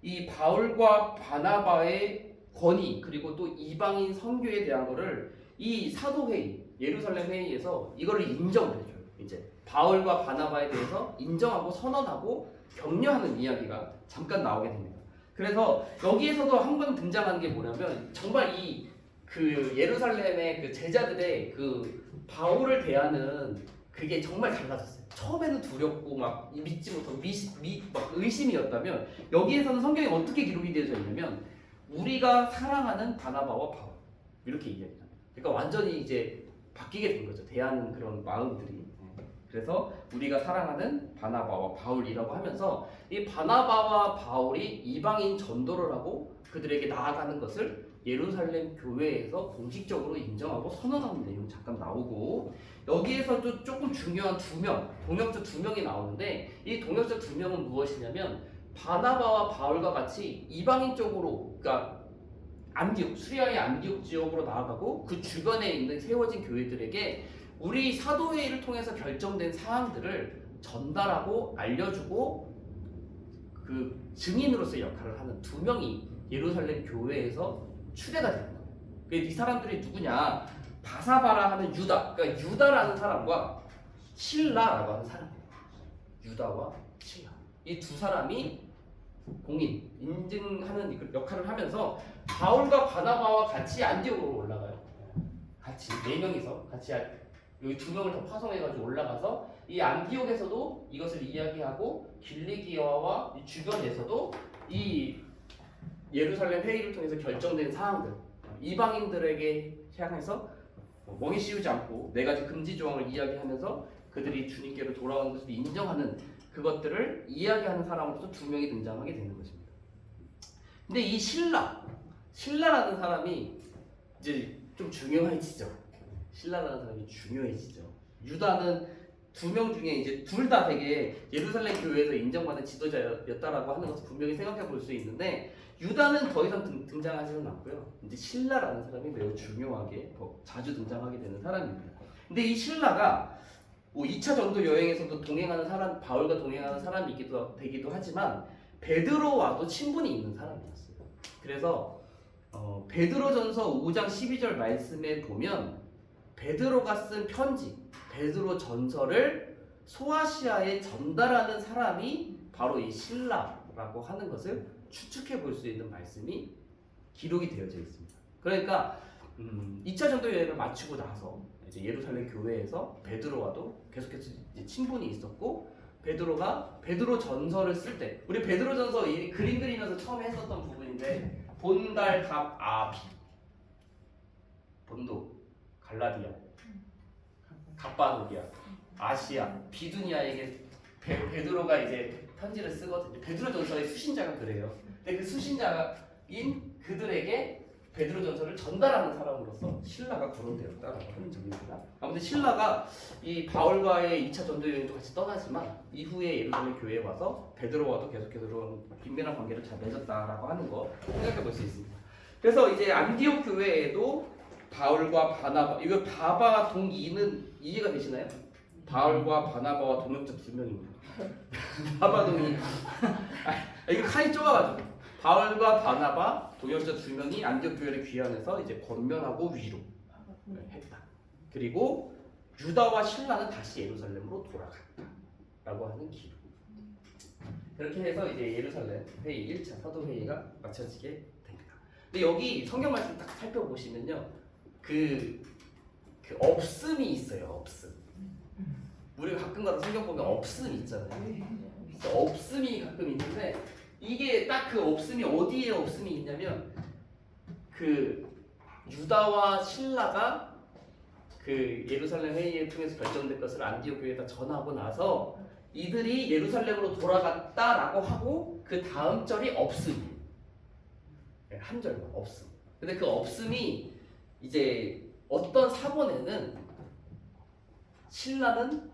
[SPEAKER 2] 이 바울과 바나바의 권위, 그리고 또 이방인 선교에 대한 거를 이 사도회의, 예루살렘 회의에서 이거를 인정을 해줘요. 이제 바울과 바나바에 대해서 인정하고 선언하고 격려하는 이야기가 잠깐 나오게 됩니다. 그래서 여기에서도 한 번 등장하는 게 뭐냐면, 정말 이 그 예루살렘의 그 제자들의 그 바울을 대하는 그게 정말 달라졌어요. 처음에는 두렵고 막 믿지 못하고 막 의심이었다면, 여기에서는 성경에 어떻게 기록이 되어져 있냐면, 우리가 사랑하는 바나바와 바울, 이렇게 얘기합니다. 그러니까 완전히 이제 바뀌게 된 거죠. 대하는 그런 마음들이. 그래서 우리가 사랑하는 바나바와 바울이라고 하면서, 이 바나바와 바울이 이방인 전도를 하고 그들에게 나아가는 것을 예루살렘 교회에서 공식적으로 인정하고 선언하는 내용이 잠깐 나오고, 여기에서도 조금 중요한 동역자 두 명이 나오는데, 이 동역자 두 명은 무엇이냐면, 바나바와 바울과 같이 이방인 쪽으로, 그러니까 안디옥, 수리아의 안디옥 지역으로 나아가고 그 주변에 있는 세워진 교회들에게 우리 사도회의를 통해서 결정된 사항들을 전달하고 알려주고 그 증인으로서의 역할을 하는 두 명이 예루살렘 교회에서 추대가 되는 거예요. 이 사람들이 누구냐? 바사바라 하는 유다, 그러니까 유다라는 사람과 실라라고 하는 사람이에요. 유다와 실라, 이 두 사람이 공인, 인증하는 역할을 하면서 바울과 바나바와 같이 안디옥으로 올라가요. 같이 네 명이서 같이 여기 두 명을 더 파송해가지고 올라가서 이 안디옥에서도 이것을 이야기하고, 길리기아와 이 주변에서도 이 예루살렘 회의를 통해서 결정된 사항들, 이방인들에게 향해서 멍에 씌우지 않고 네 가지 금지 조항을 이야기하면서 그들이 주님께로 돌아오는 것을 인정하는 그것들을 이야기하는 사람으로서 두 명이 등장하게 되는 것입니다. 근데 이 신라라는 사람이 이제 좀 중요해지죠. 신라라는 사람이 중요해지죠. 유다는 두 명 중에 이제 둘 다 되게 예루살렘 교회에서 인정받은 지도자였다라고 하는 것을 분명히 생각해 볼 수 있는데, 유다는 더 이상 등장하지는 않고요. 이제 신라라는 사람이 매우 중요하게 자주 등장하게 되는 사람입니다. 근데 이 신라가 뭐 2차 전도 여행에서도 동행하는 사람, 바울과 동행하는 사람이기도 되기도 하지만 베드로와도 친분이 있는 사람이었어요. 그래서 베드로전서 5장 12절 말씀에 보면, 베드로가 쓴 편지, 베드로 전서를 소아시아에 전달하는 사람이 바로 이 신라라고 하는 것을 추측해 볼 수 있는 말씀이 기록이 되어져 있습니다. 그러니까 2차 전도 여행을 마치고 나서 이제 예루살렘 교회에서 베드로와도 계속해서 이제 친분이 있었고, 베드로가 베드로 전서를 쓸 때, 우리 베드로 전서 이 그림 그리면서 처음에 했었던 부분인데, 본갈 갑 아비, 본도, 갈라디아, 갑바도기아, 아시아, 비두니아에게 베드로가 이제 편지를 쓰거든요. 베드로 전서의 수신자가 그래요. 근데 그 수신자인 그들에게 베드로 전서를 전달하는 사람으로서 신라가 거론되었다라고 하는 점입니다. 아무튼 신라가 이 바울과의 2차 전도 여행도 같이 떠나지만 이후에 예루살렘 교회에 와서 베드로와도 계속해서 긴밀한 관계를 잘 맺었다라고 하는 거 생각해 볼 수 있습니다. 그래서 이제 안디옥 교회에도 바울과 바나바, 이거 바바 동이는 이해가 되시나요? 바울과 바나바와 동역자 두 명입니다. 바바 동이 이거 칸이 좁아가지고 바울과 바나바 동역자 두 명이 안디옥 교회를 귀환해서 이제 권면하고 위로를 했다. 그리고 유다와 신라는 다시 예루살렘으로 돌아갔다라고 하는 기록. 그렇게 해서 이제 예루살렘 회의 1차 사도 회의가 마쳐지게 됩니다. 근데 여기 성경 말씀 딱 살펴보시면요,
[SPEAKER 1] 그 없음이 있어요. 없음. 우리가 가끔가다 성경 보면 없음이 있잖아요. 없음이 가끔 있는데 이게 딱 그 없음이 어디에 없음이 있냐면 그 유다와 신라가 그 예루살렘 회의를 통해서 결정된 것을 안디옥 교회에다 전하고 나서 이들이 예루살렘으로 돌아갔다라고 하고 그 다음 절이 없음이에요. 한 절만 없음. 근데 그 없음이 이제 어떤 사본에는 신라는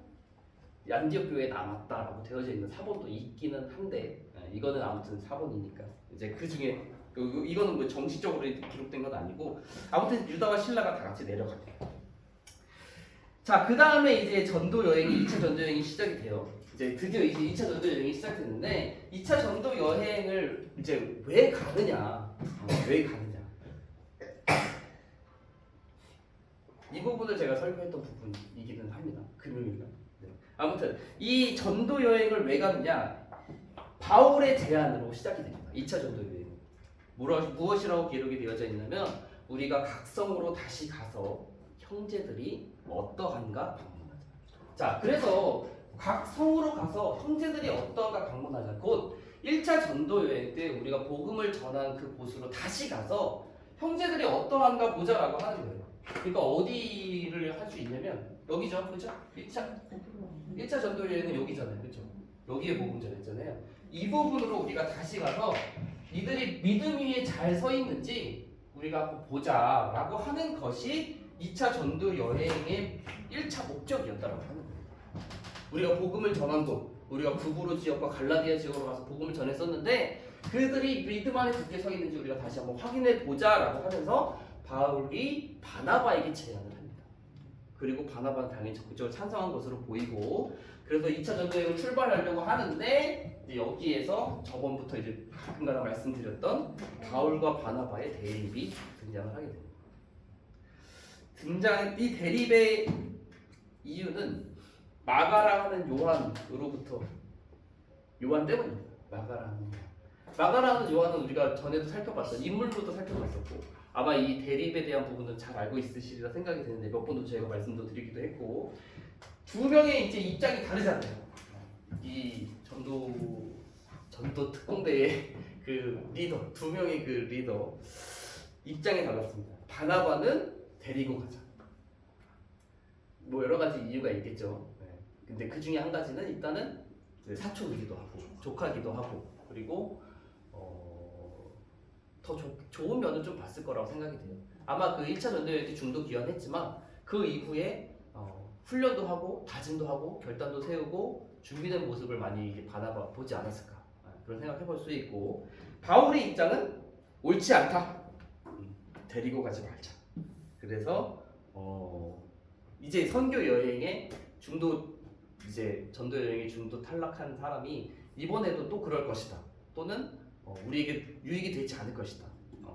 [SPEAKER 1] 안디옥 교회에 남았다라고 되어져 있는 사본도 있기는 한데 이거는 아무튼 사본이니까 이제 그 중에 이거는 뭐 정식적으로 기록된 건 아니고 아무튼 유다와 신라가 다 같이 내려가요. 자, 그 다음에 이제 전도 여행이 2차 전도 여행이 시작이 돼요. 이제 드디어 이제 2차 전도 여행이 시작됐는데 2차 전도 여행을 이제 왜 가느냐? 왜 가느냐? 이 부분을 제가 설교했던 부분이기는 합니다. 금요일날. 네. 아무튼 이 전도 여행을 왜 가느냐? 바울의 제안으로 시작이 됩니다. 2차 전도 여행. 무엇이라고 기록이 되어져 있냐면 우리가 각 성으로 다시 가서 형제들이 어떠한가 방문하자. 자, 그래서 각 성으로 가서 형제들이 어떠한가 방문하자. 곧 1차 전도 여행 때 우리가 복음을 전한 그 곳으로 다시 가서 형제들이 어떠한가 보자라고 하는 거예요. 그러니까 어디를 할 수 있냐면 여기죠, 그죠? 1차 전도 여행은 여기잖아요, 그죠? 여기에 복음 전했잖아요. 이 부분으로 우리가 다시 가서 이들이 믿음 위에 잘 서 있는지 우리가 한번 보자라고 하는 것이 2차 전도 여행의 1차 목적이었다고 하는 거예요. 우리가 복음을 전한 곳, 우리가 구브로 지역과 갈라디아 지역으로 가서 복음을 전했었는데 그들이 믿음 안에 굳게 서 있는지 우리가 다시 한번 확인해 보자라고 하면서 바울이 바나바에게 제안을 합니다. 그리고 바나바는 당연히 적극적으로 찬성한 것으로 보이고 그래서 2차 전도 여행을 출발하려고 하는데 이제 여기에서 저번부터 이제 가끔가다 말씀드렸던 바울과 바나바의 대립이 등장을 하게 됩니다. 이 대립의 이유는 마가라 하는 요한으로부터 요한 때문입니다. 마가라 하는 요한은 우리가 전에도 살펴봤던 인물로도 살펴봤었고 아마 이 대립에 대한 부분은 잘 알고 있으시리라 생각이 드는데 몇 번도 제가 말씀도 드리기도 했고 두 명의 이제 입장이 다르잖아요. 이 전도 특공대의 그 리더 두 명의 그 리더 입장이 달랐습니다. 바나바는 데리고 가자. 뭐 여러 가지 이유가 있겠죠. 네. 근데 그 중에 한 가지는 일단은 사촌이기도 하고 조카기도 하고 그리고 더 좋은 면을 좀 봤을 거라고 생각이 돼요. 아마 그 1차 전도여행 때 중도 기원했지만 그 이후에 훈련도 하고 다짐도 하고 결단도 세우고 준비된 모습을 많이 보지 않았을까 그런 생각해볼 수 있고 바울의 입장은 옳지 않다. 데리고 가지 말자. 그래서 이제 선교 여행에 이제 전도 여행에 중도 탈락한 사람이 이번에도 또 그럴 것이다. 또는 우리에게 유익이 되지 않을 것이다.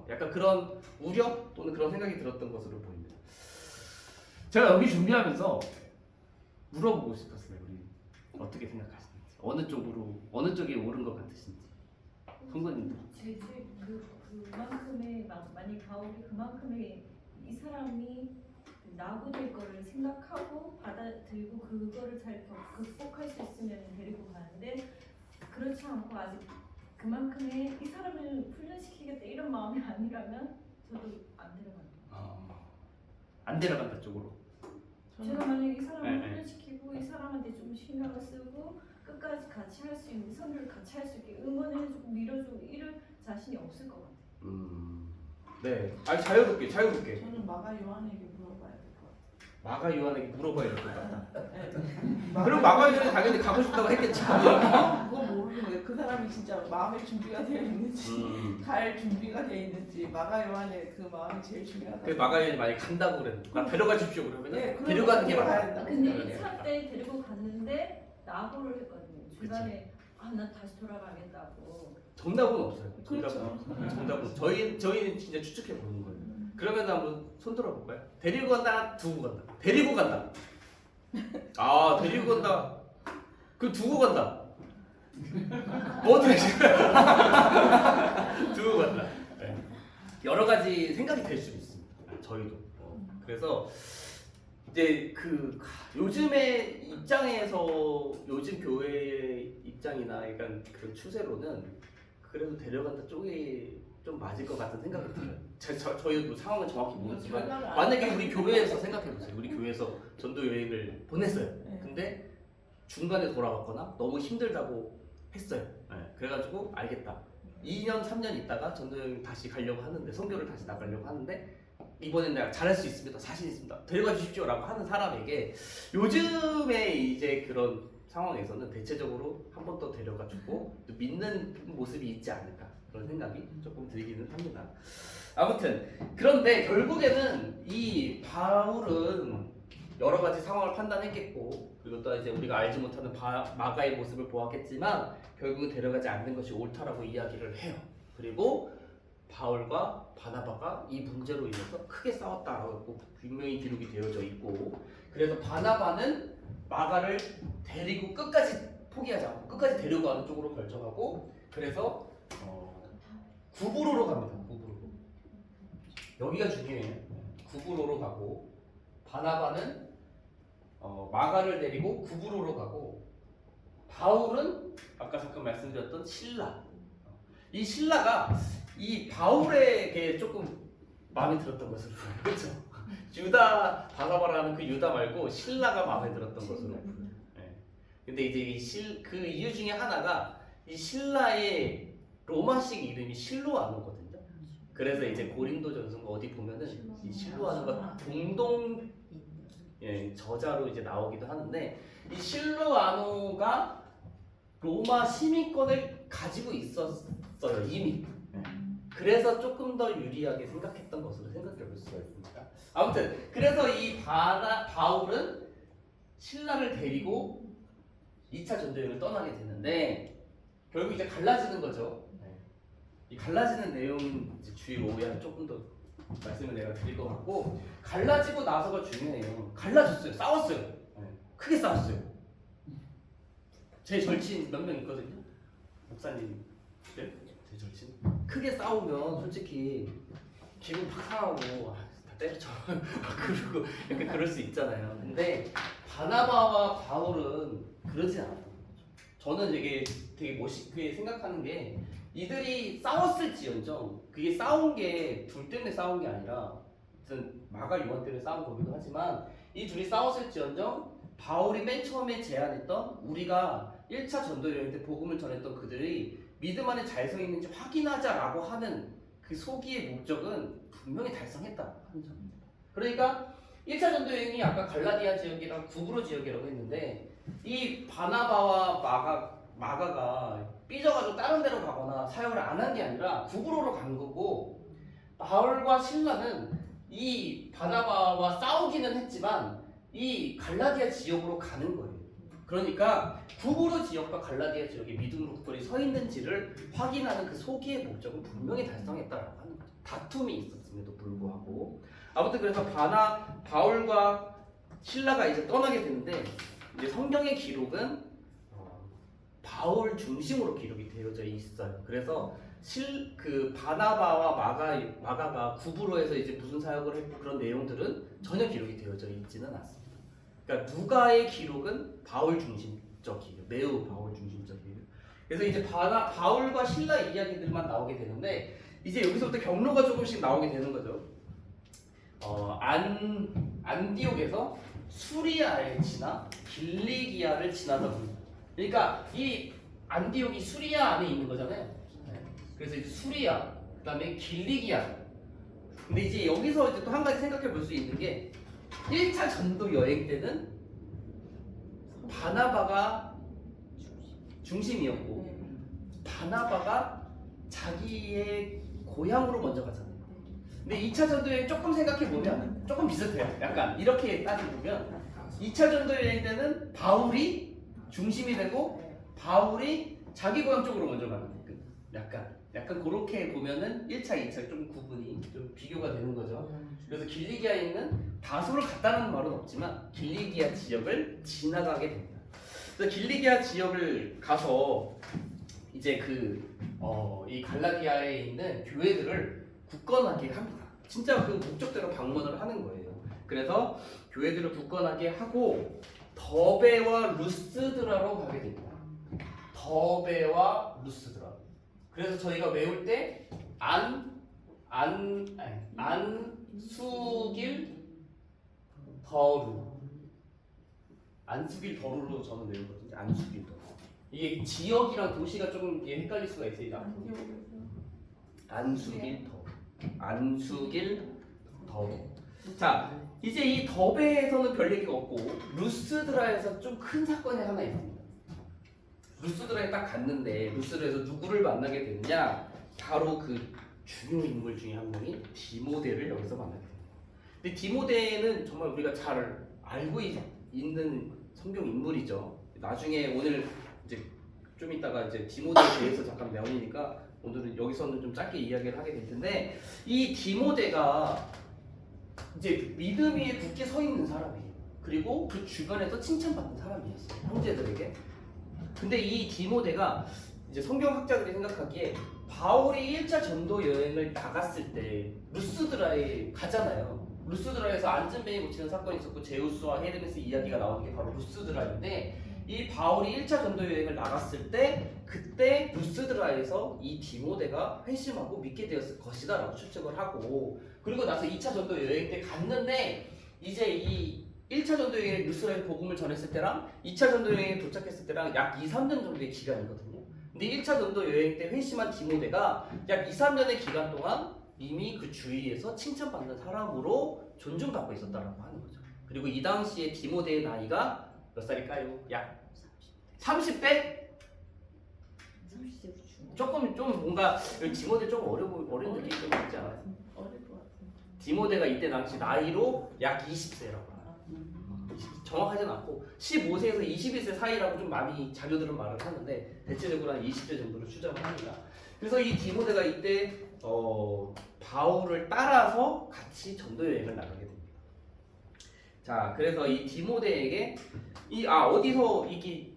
[SPEAKER 1] 약간 그런 우려 또는 그런 생각이 들었던 것으로 보입니다. 제가 여기 준비하면서 물어보고 싶었어요. 우리 어떻게 생각하시는지, 어느 쪽이 옳은 것 같으신지. 성도님들.
[SPEAKER 3] 그만큼의 만약 바울이 그만큼의 이 사람이 낙오될 거를 생각하고 받아들이고 그거를 잘 극복할 수 있으면 데리고 가는데 그렇지 않고 아직 그만큼의 이 사람을 훈련시키겠다 이런 마음이 아니라면 저도 안 데려간다.
[SPEAKER 1] 안 데려간다 쪽으로.
[SPEAKER 3] 제가 만약 이 사람을
[SPEAKER 1] 네.
[SPEAKER 3] 훈련시키고 이 사람한테 좀 신경을 쓰고 끝까지 같이 할 수 있는 선교를 같이 할 수 있게 응원해주고 밀어주고 이럴 자신이 없을 것 같아요.
[SPEAKER 1] 네. 아니 자유롭게.
[SPEAKER 4] 저는 마가 요한에게 물어봐야 될 것 같아요.
[SPEAKER 1] 마가 요한에게 물어봐야 될 것 같다.
[SPEAKER 4] 네.
[SPEAKER 1] 그럼 마가 요한이 당연히 가고 싶다고 했겠지.
[SPEAKER 4] 그거 모르는 거예요. 그 사람이 진짜 마음의 준비가 되어 있는지 갈 준비가 되어 있는지 마가 요한의 그 마음이 제일 중요하다.
[SPEAKER 1] 그 마가 요한이 만약 간다고 그래. 나 데려가 주십시오 그러면
[SPEAKER 4] 네,
[SPEAKER 1] 데려가는 게
[SPEAKER 4] 가야
[SPEAKER 1] 맞아.
[SPEAKER 4] 된다.
[SPEAKER 3] 근데 1차 때 데리고 갔는데 낙오를 했거든요. 중간에 난 다시 돌아가겠다고.
[SPEAKER 1] 정답은 없어요.
[SPEAKER 4] 그렇죠.
[SPEAKER 1] 정답은 저희는 진짜 추측해 보는 거예요. 그러면 한번 손 들어 볼까요? 데리고 간다, 두고 간다. 데리고 간다. 아, 데리고 간다. 그 두고 간다. 뭐 어떻게 두고 간다. 네. 여러 가지 생각이 될 수도 있습니다. 저희도
[SPEAKER 2] 그래서 이제 요즘의 입장에서 요즘 교회 입장이나 약간 그런 추세로는 그래도 데려간다 쪽이 좀 맞을 것 같은 생각이 들어요. 저희 뭐 상황은 정확히 모르지만 만약에 우리 교회에서 생각해 보세요. 우리 교회에서 전도 여행을 보냈어요. 근데 중간에 돌아왔거나 너무 힘들다고 했어요. 그래가지고 알겠다. 2년 3년 있다가 전도 여행 다시 가려고 하는데 선교를 다시 나가려고 하는데 이번엔 내가 잘할 수 있습니다. 자신 있습니다. 데려가 주십시오라고 하는 사람에게 요즘에 이제 그런 상황에서는 대체적으로 한 번 더 데려가 주고 또 믿는 모습이 있지 않을까 그런 생각이 조금 들기는 합니다. 아무튼 그런데 결국에는 이 바울은 여러 가지 상황을 판단했겠고 그리고 또 이제 우리가 알지 못하는 마가의 모습을 보았겠지만 결국은 데려가지 않는 것이 옳다라고 이야기를 해요. 그리고 바울과 바나바가 이 문제로 인해서 크게 싸웠다라고 분명히 기록이 되어져 있고 그래서 바나바는 마가를 데리고 끝까지 포기하지 않고 끝까지 데려가는 쪽으로 결정하고 그래서 구브로로 갑니다. 구브로로. 여기가 중요해요. 구브로로 가고 바나바는 마가를 데리고 구브로로 가고 바울은 아까 잠깐 말씀드렸던 실라. 이 실라가 이 바울에게 조금 마음에 들었던 것으로 보여요. 그렇죠? 유다 바나바라는 그 유다 말고 실라가 마음에 들었던 것으로 보여요. 근데 이제 그 이유 중에 하나가 이 실라의 로마식 이름이 실로아노거든요. 그래서 이제 고린도전서 어디 보면은 이 실로아노가 동동 저자로 이제 나오기도 하는데 이 실로아노가 로마 시민권을 가지고 있었어요 이미. 그래서 조금 더 유리하게 생각했던 것으로 생각해 볼 수가 있습니다. 아무튼 그래서 이 바울은 신라를 데리고 2차 전도여행을 떠나게 되는데 결국 이제 갈라지는 거죠. 이 갈라지는 내용은 이제 주의 오해한 조금 더 말씀을 내가 드릴 것 같고 갈라지고 나서가 중요해요. 갈라졌어요. 싸웠어요. 크게 싸웠어요. 제 절친 몇 명 있거든요. 목사님 제 절친 크게 싸우면 솔직히 기분 팍 상하고 다 때려쳐 그러고 약간 그럴 수 있잖아요. 근데 바나바와 바울은 그러지 않았던 거죠. 저는 되게 멋있게 생각하는 게 이들이 싸웠을지언정 그게 싸운 게 둘 때문에 싸운 게 아니라 마가 요한 때문에 싸운 거기도 하지만 이 둘이 싸웠을지언정 바울이 맨 처음에 제안했던 우리가 1차 전도 여행 때 복음을 전했던 그들이 믿음 안에 잘 서 있는지 확인하자라고 하는 그 소기의 목적은 분명히 달성했다 하는 점입니다. 그러니까 1차 전도 여행이 아까 갈라디아 지역이랑 구브로 지역이라고 했는데 이 바나바와 마가가 삐져가지고 다른 데로 가거나 사역을 안 한 게 아니라 구브로로 간 거고 바울과 실라는 이 바나바와 싸우기는 했지만 이 갈라디아 지역으로 가는 거예요. 그러니까 구브로 지역과 갈라디아 지역에 믿음 로컬이 서 있는지를 확인하는 그 소기의 목적은 분명히 달성했다라고 하는 거죠. 다툼이 있었음에도 불구하고 아무튼 그래서 바울과 실라가 이제 떠나게 되는데 이제 성경의 기록은 바울 중심으로 기록이 되어져 있어요. 그래서 그 바나바와 마가가 구브로에서 이제 무슨 사역을 했고 그런 내용들은 전혀 기록이 되어져 있지는 않습니다. 그러니까 누가의 기록은 바울 중심적이에요. 매우 바울 중심적이에요. 그래서 이제 바울과 실라 이야기들만 나오게 되는데 이제 여기서부터 경로가 조금씩 나오게 되는 거죠. 안디옥에서 수리아에 지나 길리기아를 지나다 봅니다. 그러니까 이 안디옥이 수리아 안에 있는 거잖아요. 그래서 이제 수리아, 그다음에 길리기아. 근데 이제 여기서 이제 또 한 가지 생각해 볼 수 있는 게 1차 전도 여행 때는 바나바가 중심이었고 바나바가 자기의 고향으로 먼저 가잖아요. 근데 2차 전도 여행 조금 생각해 보면 조금 비슷해요. 약간 이렇게 따져보면 2차 전도 여행 때는 바울이 중심이 되고 바울이 자기 고향 쪽으로 먼저 가는 거예요. 약간 그렇게 보면은 1차, 2차 좀 구분이 좀 비교가 되는 거죠. 그래서 길리기아에 있는 다소를 갔다는 말은 없지만 길리기아 지역을 지나가게 됩니다. 그래서 길리기아 지역을 가서 이제 이 갈라디아에 있는 교회들을 굳건하게 합니다. 진짜 그 목적대로 방문을 하는 거예요. 그래서 교회들을 굳건하게 하고 더베와 루스드라로 가게 됩니다. 더베와 루스드라. 그래서 저희가 외울 때 안수길 더루. 안수길 더루로 저는 외우거든요. 안수길 더루. 이게 지역이랑 도시가 조금 헷갈릴 수가 있어요. 안수길 더루. 안수길 더루. 자, 이제 이 더베에서는 별 얘기가 없고 루스드라에서 좀 큰 사건이 하나 있습니다. 루스드라에 딱 갔는데 루스드라에서 누구를 만나게 되느냐? 바로 그 중요 인물 중에 한 명이 디모데를 여기서 만나게 됩니다. 근데 디모데는 정말 우리가 잘 알고 있는 성경 인물이죠. 나중에 오늘 이제 좀 이따가 이제 디모데에 대해서 잠깐 나오니까 오늘은 여기서는 좀 짧게 이야기를 하게 될 텐데 이 디모데가 이제 믿음 위에 굳게 서 있는 사람이에요. 그리고 그 주변에서 칭찬받는 사람이었어요. 형제들에게. 근데 이 디모데가 이제 성경학자들이 생각하기에 바울이 1차 전도 여행을 나갔을 때 루스드라에 가잖아요. 루스드라에서 안전뱅이 묻히는 사건이 있었고 제우스와 헤르메스 이야기가 나오는 게 바로 루스드라인데 이 바울이 1차 전도 여행을 나갔을 때 그때 루스드라에서 이 디모데가 회심하고 믿게 되었을 것이다 라고 추측을 하고 그리고 나서 2차 전도 여행 때 갔는데 이제 이 1차 전도 여행에 루스드라에 복음을 전했을 때랑 2차 전도 여행에 도착했을 때랑 약 2, 3년 정도의 기간이거든요. 근데 1차 전도 여행 때 회심한 디모데가 약 2, 3년의 기간 동안 이미 그 주위에서 칭찬받는 사람으로 존중받고 있었다라고 하는 거죠. 그리고 이 당시에 디모데의 나이가 몇 살일까요? 약 30대? 조금 좀 뭔가 디모데 좀 어린 느낌이 좀 있지 않아요?
[SPEAKER 4] 어릴 것 같은데.
[SPEAKER 2] 디모데가 이때 당시 나이로 약 20세라고 해요. 정확하진 않고 15세에서 21세 사이라고 좀 많이 자료들은 말을 하는데 대체적으로 한 20세 정도로 추정을 합니다. 그래서 이 디모데가 이때 바울을 따라서 같이 전도 여행을 나가게 됩니다. 자, 그래서 이 디모데에게 어디서 이게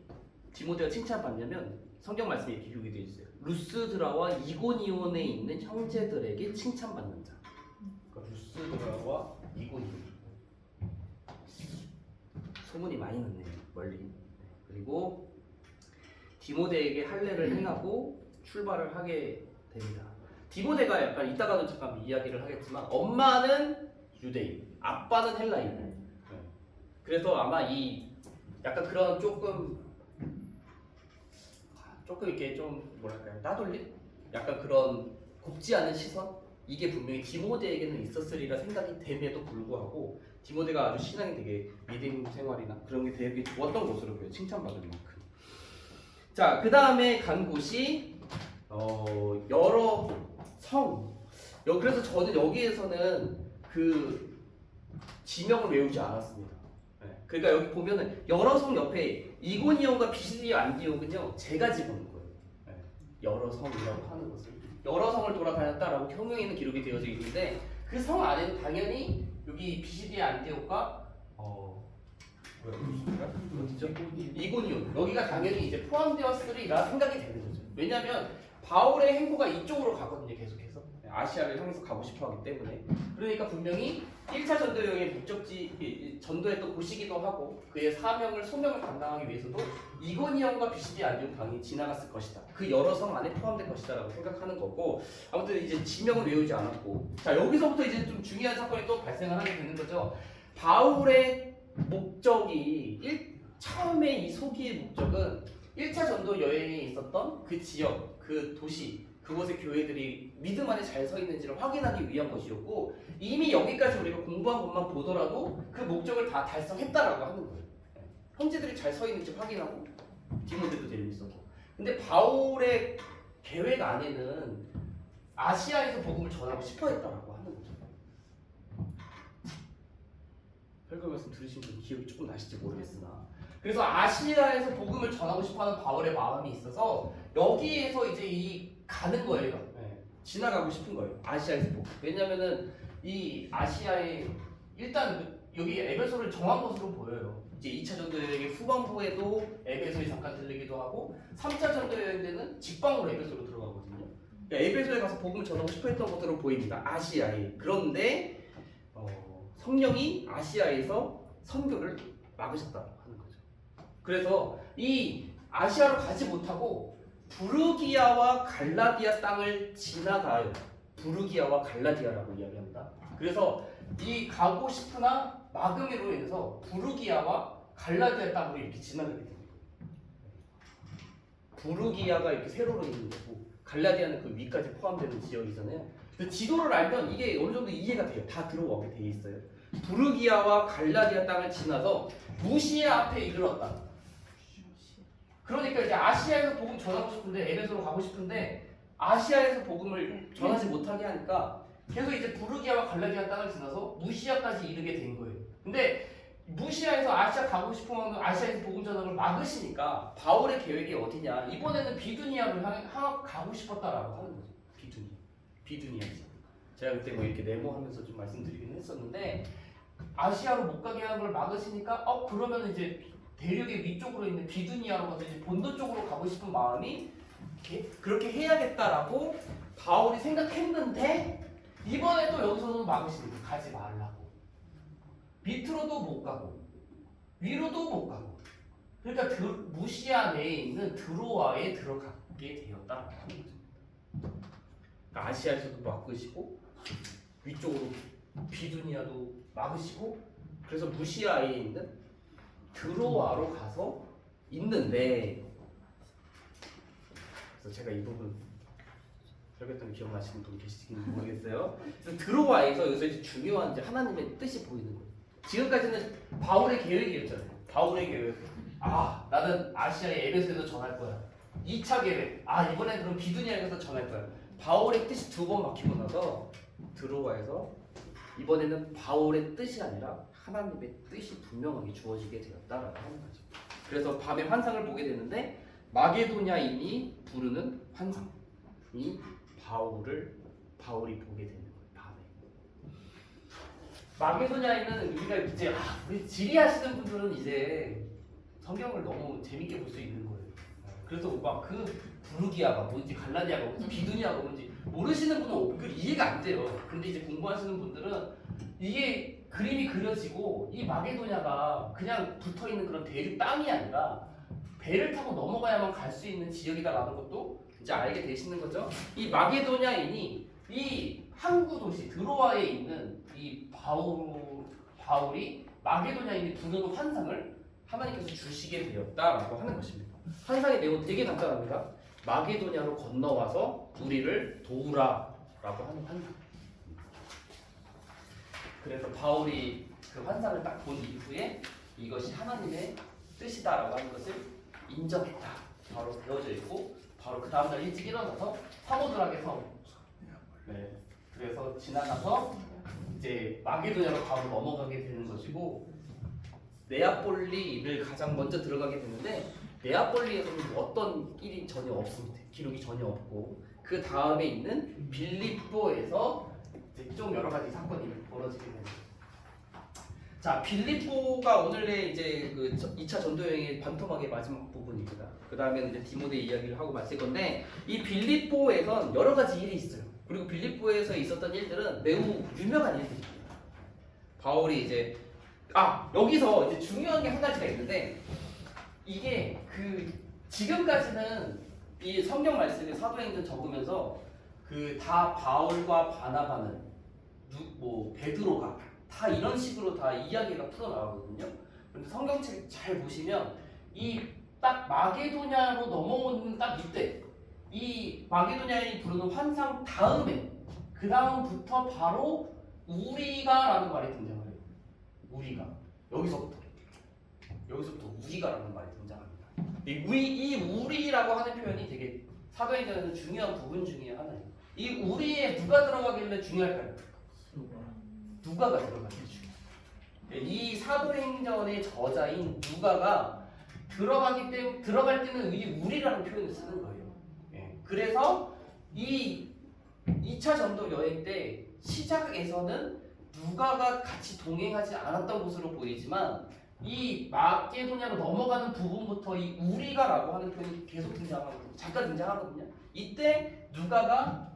[SPEAKER 2] 디모데가 칭찬받냐면 성경 말씀에 이렇게 기록이 되어 있어요. 루스드라와 이고니온에 있는 형제들에게 칭찬받는 자. 그러니까 루스드라와 이고니온. 소문이 많이 났네요. 멀리. 그리고 디모데에게 할례를 행하고 출발을 하게 됩니다. 디모데가 약간 이따가도 잠깐 이야기를 하겠지만 엄마는 유대인, 아빠는 헬라인. 그래서 아마 이 약간 그런 조금 이렇게 좀 뭐랄까요 따돌림? 약간 그런 곱지 않은 시선? 이게 분명히 디모데에게는 있었으리라 생각이 됨에도 불구하고 디모데가 아주 신앙이 되게 믿음 생활이나 그런 게 되게 좋았던 것으로 보여요. 칭찬받을 만큼. 자, 그 다음에 간 곳이 여러 성. 그래서 저는 여기에서는 그 지명을 외우지 않았습니다. 그러니까 여기 보면은 여러 성 옆에 이고니온과 비시디아 안디옥은요 제가 집어넣은 거예요. 여러 성이라고 하는 것을 여러 성을 돌아다녔다라고 성경에는 기록이 되어져 있는데 그 성 안에는 당연히 여기 비시디아 안디옥과 어디죠? 이고니온 여기가 당연히 이제 포함되었으리라 생각이 되는 거죠. 왜냐하면 바울의 행보가 이쪽으로 가거든요. 계속해서 아시아를 향해서 가고 싶어하기 때문에 그러니까 분명히 1차 전도 여행의 목적지 전도했던 곳이기도 하고 그의 소명을 감당하기 위해서도 이고니온과 비시디아 안디옥 강이 지나갔을 것이다. 그 여러 성 안에 포함될 것이다라고 생각하는 거고 아무튼 이제 지명을 외우지 않았고 자 여기서부터 이제 좀 중요한 사건이 또 발생을 하게 되는 거죠. 바울의 목적이 처음에 이 소기의 목적은 1차 전도 여행에 있었던 그 지역, 그 도시 그곳의 교회들이 믿음 안에 잘 서 있는지를 확인하기 위한 것이었고 이미 여기까지 우리가 공부한 것만 보더라도 그 목적을 다 달성했다라고 하는 거예요. 형제들이 잘 서 있는지 확인하고 디모데도 데리고 있었고 근데 바울의 계획 안에는 아시아에서 복음을 전하고 싶어 했다라고 하는 거죠. 설교 말씀 들으신 분 기억이 조금 나실지 모르겠으나 그래서 아시아에서 복음을 전하고 싶어하는 바울의 마음이 있어서 여기에서 이제 가는 거예요. 지나가고 싶은 거예요. 아시아에서 복음. 왜냐면은 이 아시아에 일단 여기 에베소를 정한 것으로 보여요. 이제 2차 전도 여행의 후반부에도 에베소에 잠깐 들리기도 하고 3차 전도 여행 때는 직방으로 에베소로 들어가거든요. 그러니까 에베소에 가서 복음을 전하고 싶어 했던 것으로 보입니다. 아시아에. 그런데
[SPEAKER 1] 성령이 아시아에서 선교를 막으셨다고 하는 거죠. 그래서 이 아시아로 가지 못하고 부르기아와 갈라디아 땅을 지나가요. 부르기아와 갈라디아라고 이야기합니다. 그래서 이 가고 싶으나 막음으로 인해서 부르기아와 갈라디아 땅으로 이렇게 지나가게 됩니다. 부르기아가 이렇게 세로로 있는 거고 갈라디아는 그 위까지 포함되는 지역이잖아요. 근데 지도를 알면 이게 어느 정도 이해가 돼요. 다 들어오게 돼 있어요. 부르기아와 갈라디아 땅을 지나서 무시아 앞에 이르렀다. 그러니까 이제 아시아에서 복음 전하고 싶은데 에베소로 가고 싶은데 아시아에서 복음을 전하지 못하게 하니까 계속 이제 부르기아와 갈라디아 땅을 지나서 무시아까지 이르게 된 거예요. 근데 무시아에서 아시아 가고 싶으면 아시아에서 복음 전하는 걸 막으시니까 바울의 계획이 어디냐? 이번에는 비두니아로 가고 싶었다라고 하는 거죠. 비두니아죠. 제가 그때 뭐 이렇게 네모하면서 좀 말씀드리긴 했었는데 아시아로 못 가게 하는 걸 막으시니까 그러면 이제 대륙의 위쪽으로 있는 비두니아로 가서 이제 본도 쪽으로 가고 싶은 마음이 그렇게 해야겠다라고 바울이 생각했는데 이번에 또 여기서는 막으시는 거예요. 가지 말라고. 밑으로도 못 가고 위로도 못 가고 그러니까 무시아 내에 있는 드로아에 들어가게 되었다라고 하는 거죠. 그러니까 아시아에서도 막으시고 위쪽으로 비두니아도 막으시고 그래서 무시아에 있는 드로아로 가서 있는데 그래서 제가 이 부분 설교했던 기억나시는 분 계시는지 모르겠어요. 그래서 드로아에서 여기서 이제 중요한 이제 하나님의 뜻이 보이는 거예요. 지금까지는 바울의 계획이었잖아요. 바울의 계획. 나는 아시아의 에베소에서 전할 거야. 2차 계획. 이번엔 그럼 비두니아에서 전할 거야. 바울의 뜻이 2번 막히고 나서 드로아에서 이번에는 바울의 뜻이 아니라 하나님의 뜻이 분명하게 주어지게 되었다라고 하는 거죠. 그래서 밤에 환상을 보게 되는데 마게도냐인이 부르는 환상이 바울이 보게 되는 거예요. 밤에. 마게도냐인은 우리가 이제 우리 지리하시는 분들은 이제 성경을 너무 재밌게 볼 수 있는 거예요. 그래서 막 그 부르기아가 뭔지 갈라디아가 뭔지 비두니아가 뭔지 모르시는 분은 이해가 안 돼요. 근데 이제 공부하시는 분들은 이게 그림이 그려지고 이 마게도냐가 그냥 붙어있는 그런 대륙 땅이 아니라 배를 타고 넘어가야만 갈 수 있는 지역이다라는 것도 이제 알게 되시는 거죠. 이 마게도냐인이 이 항구 도시 드로아에 있는 이 바울이 마게도냐인이 부르는 환상을 하나님께서 주시게 되었다라고 하는 것입니다. 환상의 내용 되게 간단합니다. 마게도냐로 건너와서 우리를 도우라라고 하는 환상. 그래서 바울이 그 환상을 딱 본 이후에 이것이 하나님의 뜻이다라고 하는 것을 인정했다. 바로 되어져 있고 바로 그 다음날 일찍 일어나서 사모드락에 섬. 그래서 지나가서 이제 마게도냐로 바로 넘어가게 되는 것이고 네아폴리를 가장 먼저 들어가게 되는데 네아폴리에서는 어떤 일이 전혀 없습니다. 기록이 전혀 없고 그 다음에 있는 빌립보에서 이제 좀 여러 가지 사건이 벌어지게 됩니다. 자, 빌립보가 오늘의 이제 그 2차 전도 여행의 반토막의 마지막 부분입니다. 그 다음에는 이제 디모데 이야기를 하고 마칠 건데 이 빌립보에선 여러 가지 일이 있어요. 그리고 빌립보에서 있었던 일들은 매우 유명한 일들입니다. 바울이 이제 여기서 이제 중요한 게 한 가지가 있는데 이게 그 지금까지는 이 성경 말씀에 사도행전 적으면서 그 다 바울과 바나바는 베드로가 다 이런 식으로 다 이야기가 풀어나가거든요. 근데 성경책 잘 보시면 이 딱 마게도냐로 넘어오는 딱 이때 이 마게도냐인이 부르는 환상 다음에 그 다음부터 바로 우리가라는 말이 등장해요. 우리가 여기서부터 우리가라는 말이 등장합니다. 이 우리라고 하는 표현이 되게 사도행전에는 중요한 부분 중에 하나예요. 이 우리에 누가 들어가길래 중요할까요? 누가가 들어가는 게 중요해요. 이 사도행전의 저자인 누가가 들어갈 때는 이 우리라는 표현을 쓰는 거예요. 그래서 이 2차 전도 여행 때 시작에서는 누가가 같이 동행하지 않았던 것으로 보이지만 이 마게도냐로 넘어가는 부분부터 이 우리가라고 하는 표현이 계속 잠깐 등장하거든요. 이때 누가가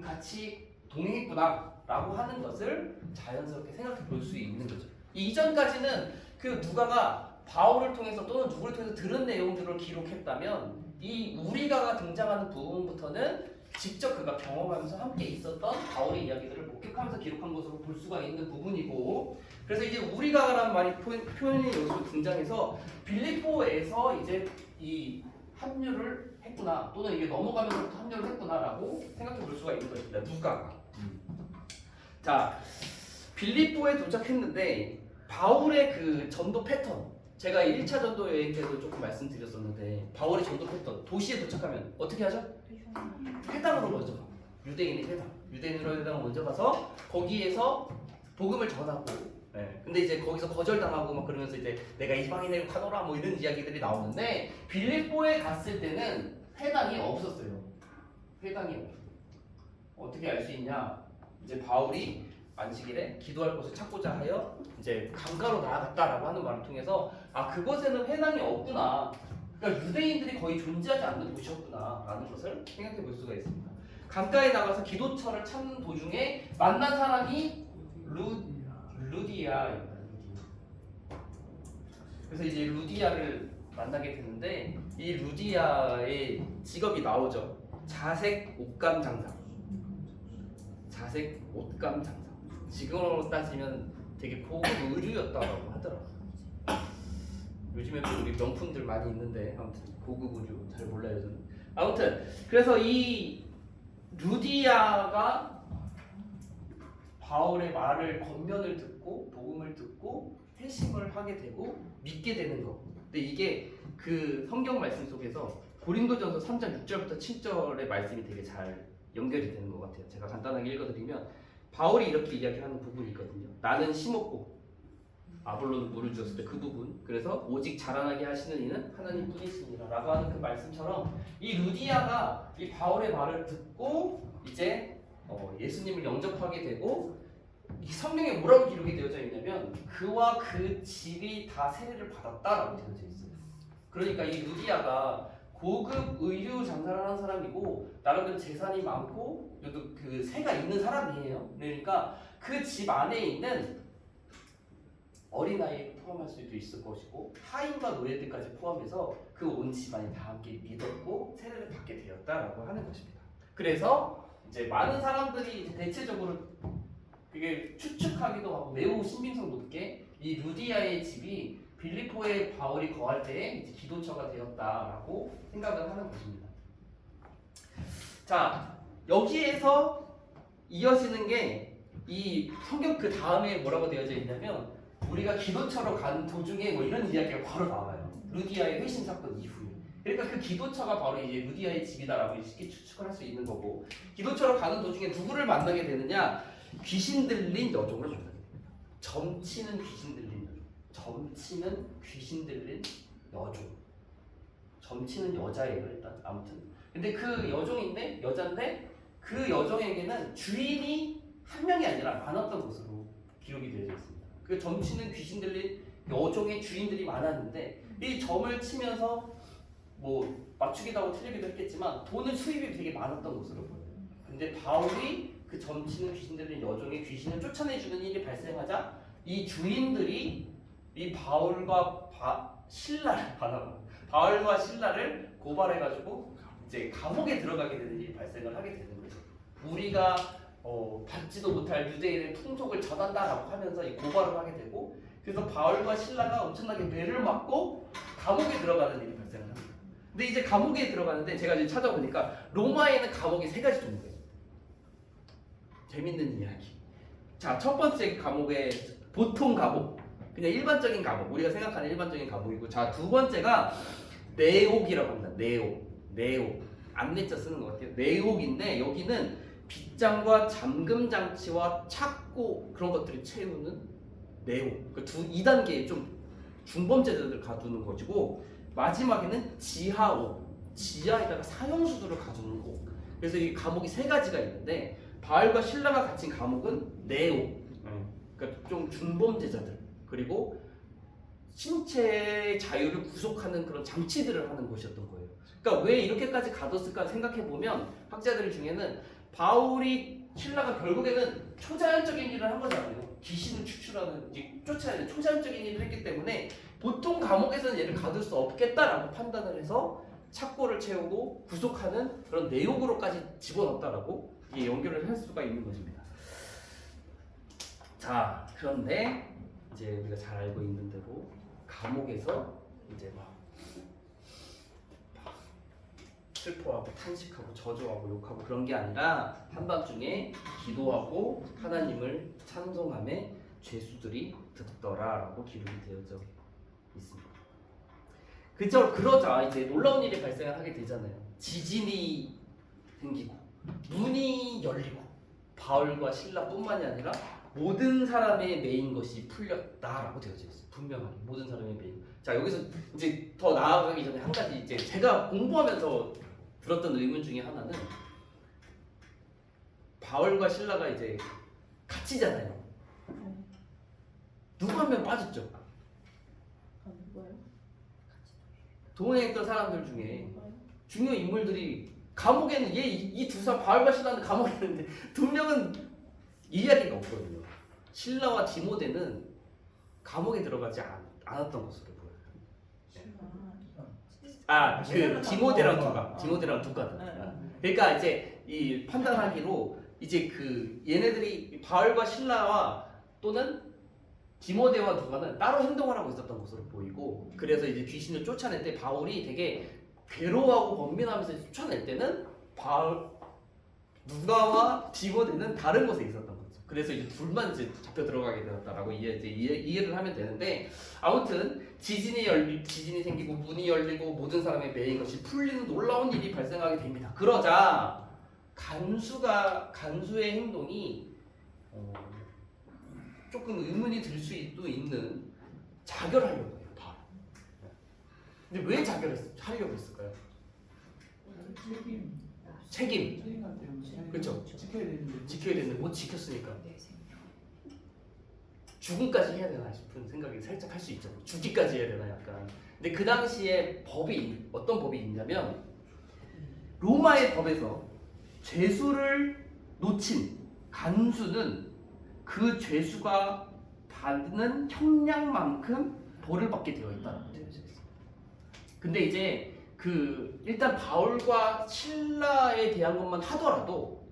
[SPEAKER 1] 같이
[SPEAKER 2] 동행했구나라고 하는 것을 자연스럽게 생각해 볼 수 있는 거죠. 이전까지는 그 누가가 바울을 통해서 또는 누구를 통해서 들은 내용들을 기록했다면 이 우리가가 등장하는 부분부터는 직접 그가 경험하면서 함께 있었던 바울의 이야기들을 목격하면서 기록한 것으로 볼 수가 있는 부분이고, 그래서 이제 우리가라는 말이 표현의 요소로 등장해서 빌립보에서 이제 이 합류를 했구나, 또는 이게 넘어가면서부터 합류를 했구나라고 생각해 볼 수가 있는 것입니다. 누가가. 자, 빌립보에 도착했는데 바울의 그 전도 패턴, 제가 1차 전도 여행 때도 조금 말씀드렸었는데 바울의 전도 패턴, 도시에 도착하면 어떻게 하죠? 회당으로 먼저 가고, 유대인의 회당, 유대인으로 회당을 먼저 가서 거기에서 복음을 전하고, 근데 이제 거기서 거절당하고 막 그러면서 이제 내가 이방인에게 가노라 뭐 이런 이야기들이 나오는데, 빌립보에 갔을 때는 회당이 없었어요. 회당이 없어요. 어떻게 알 수 있냐? 이제 바울이 안식일에 기도할 곳을 찾고자 하여 이제 강가로 나아갔다라고 하는 말을 통해서 아, 그곳에는 회당이 없구나, 그러니까 유대인들이 거의 존재하지 않는 곳이었구나라는 것을 생각해 볼 수가 있습니다. 강가에 나가서 기도처를 찾는 도중에 만난 사람이 루디아입니다. 그래서 이제 루디아를 만나게 되는데 이 루디아의 직업이 나오죠. 자색 옷감 장사. 자색 옷감 장사. 지금으로 따지면 되게 고급 의류였다고 하더라고요. 요즘에 또 우리 명품들 많이 있는데 아무튼 고급 의류 잘 몰라요 저는. 아무튼 그래서 이 루디아가 바울의 말을 권면을 듣고 복음을 듣고 회심을 하게 되고 믿게 되는 거. 근데 이게 그 성경 말씀 속에서 고린도전서 3장 6절부터 7절의 말씀이 되게 잘 연결이 되는 것 같아요. 제가 간단하게 읽어드리면 바울이 이렇게 이야기하는 부분이 있거든요. 나는 심었고 아볼로는 물을 주었을 때 그 부분, 그래서 오직 자라나게 하시는 이는 하나님 뿐이시니라 라고 하는 그 말씀처럼 이 루디아가 이 바울의 말을 듣고 이제 예수님을 영접하게 되고, 이 성경에 뭐라고 기록이 되어져 있냐면 그와 그 집이 다 세례를 받았다라고 되어져 있어요. 그러니까 이 루디아가 고급 의류 장사를 하는 사람이고 나름대로 재산이 많고 그 세가 있는 사람이에요. 그러니까 그 집 안에 있는 어린아이를 포함할 수도 있을 것이고 하인과 노예들까지 포함해서 그 온 집안이 다 함께 믿었고 세례를 받게 되었다라고 하는 것입니다. 그래서 이제 많은 사람들이 이제 대체적으로 그게 추측하기도 하고 매우 신빙성 높게 이 루디아의 집이 빌립보에 바울이 거할 때에 이제 기도처가 되었다라고 생각을 하는 것입니다. 자, 여기에서 이어지는 게 이 성경 그 다음에 뭐라고 되어져 있냐면 우리가 기도처로 가는 도중에 뭐 이런 이야기가 바로 나와요. 루디아의 회심 사건 이후에. 그러니까 그 기도처가 바로 이제 루디아의 집이다라고 쉽게 추측을 할 수 있는 거고, 기도처로 가는 도중에 누구를 만나게 되느냐? 귀신 들린 여종을 만나게 됩니다. 점치는 귀신 들린 여종. 점치는 귀신 들린 여종. 점치는 여자예요 일단. 아무튼. 근데 그 여종인데 여잔데 그 여종에게는 주인이 한 명이 아니라 많았던 것으로 기록이 되어져 있습니다. 그 점치는 귀신 들린 여종의 주인들이 많았는데 이 점을 치면서 뭐 맞추기도 하고 틀리기도 했겠지만 돈은 수입이 되게 많았던 것으로 보여요. 근데 바울이 그 점치는 귀신 들린 여종의 귀신을 쫓아내주는 일이 발생하자 이 주인들이 이 바울과 신라를 고발해가지고 이제 감옥에 들어가게 되는 일이 발생을 하게 되는 거죠. 우리가 받지도 못할 유대인의 풍속을 전한다라고 하면서 이 고발을 하게 되고, 그래서 바울과 신라가 엄청나게 매를 맞고 감옥에 들어가는 일이 발생을 합니다. 근데 이제 감옥에 들어가는데 제가 이제 찾아보니까 로마에는 감옥이 3가지 종류가 있습니다. 재밌는 이야기. 자, 첫 번째 감옥의 보통 감옥, 그냥 일반적인 감옥, 우리가 생각하는 일반적인 감옥이고, 자, 두 번째가 내옥이라고 합니다. 내옥. 암내자 쓰는 것 같아요. 내옥인데 여기는 빗장과 잠금 장치와 착고 그런 것들을 채우는 내옥. 그 2단계의 좀 중범죄자들을 가두는 것이고, 마지막에는 지하옥. 지하에다가 사형수들을 가두는 옥. 그래서 이 감옥이 3가지가 있는데 바울과 신라가 갇힌 감옥은 내옥. 그러니까 좀 중범죄자들, 그리고 신체의 자유를 구속하는 그런 장치들을 하는 곳이었던 거예요. 그러니까 왜 이렇게까지 가뒀을까 생각해 보면 학자들 중에는 바울이 신라가 결국에는 초자연적인 일을 한 거잖아요. 귀신을 추출하는 쫓아내는 초자연적인 일을 했기 때문에 보통 감옥에서는 얘를 가둘 수 없겠다라고 판단을 해서 착고를 채우고 구속하는 그런 내용으로까지 집어넣었다라고 이게 연결을 할 수가 있는 것입니다. 자, 그런데 이제 우리가 잘 알고 있는 대로 감옥에서 이제 막 슬퍼하고 탄식하고 저주하고 욕하고 그런 게 아니라 한밤중에 기도하고 하나님을 찬송함에 죄수들이 듣더라라고 기록이 되어져 있습니다. 그러자 이제 놀라운 일이 발생을 하게 되잖아요. 지진이 생기고 문이 열리고 바울과 신라뿐만이 아니라 모든 사람의 매인 것이 풀렸다라고 되어져 있어요. 분명하게 모든 사람의 매인. 자, 여기서 이제 더 나아가기 전에 한 가지 이제 제가 공부하면서 들었던 의문 중에 하나는 바울과 신라가 이제 갇히잖아요. 누구 한 명 빠졌죠?
[SPEAKER 4] 누가요?
[SPEAKER 2] 동행했던 사람들 중에 중요 인물들이 감옥에는 이 두 사람 바울과 신라는 감옥에 있는데 두 명은 이야기가 없거든요. 신라와 디모데는 감옥에 들어가지 않았던 것으로 보여요. 그 디모데랑 두가. 그러니까 이제 이 판단하기로 이제 그 얘네들이 바울과 신라와 또는 디모데와 누가는 따로 행동을 하고 있었던 것으로 보이고, 그래서 이제 귀신을 쫓아낼 때 바울이 되게 괴로워하고 번민하면서 쫓아낼 때는 누가와 디모데는 다른 곳에 있었던 거죠. 그래서 이제 둘만 이제 잡혀 들어가게 되었다라고 이해를 하면 되는데, 아무튼 지진이 생기고 문이 열리고 모든 사람의 매인 것이 풀리는 놀라운 일이 발생하게 됩니다. 그러자 간수의 행동이 조금 의문이 들 수도 있는 자결하려고 해요. 바로. 근데 왜 자결하려고 했을까요? 책임. 그렇죠. 지켜야 되는데 못 지켰으니까 죽음까지 해야 되나 싶은 생각이 살짝 할 수 있죠. 죽기까지 해야 되나 약간. 근데 그 당시에 법이 어떤 법이 있냐면, 로마의 법에서 죄수를 놓친 간수는 그 죄수가 받는 형량만큼 벌을 받게 되어 있다라고 되어 있어요. 근데 이제 일단 바울과 신라에 대한 것만 하더라도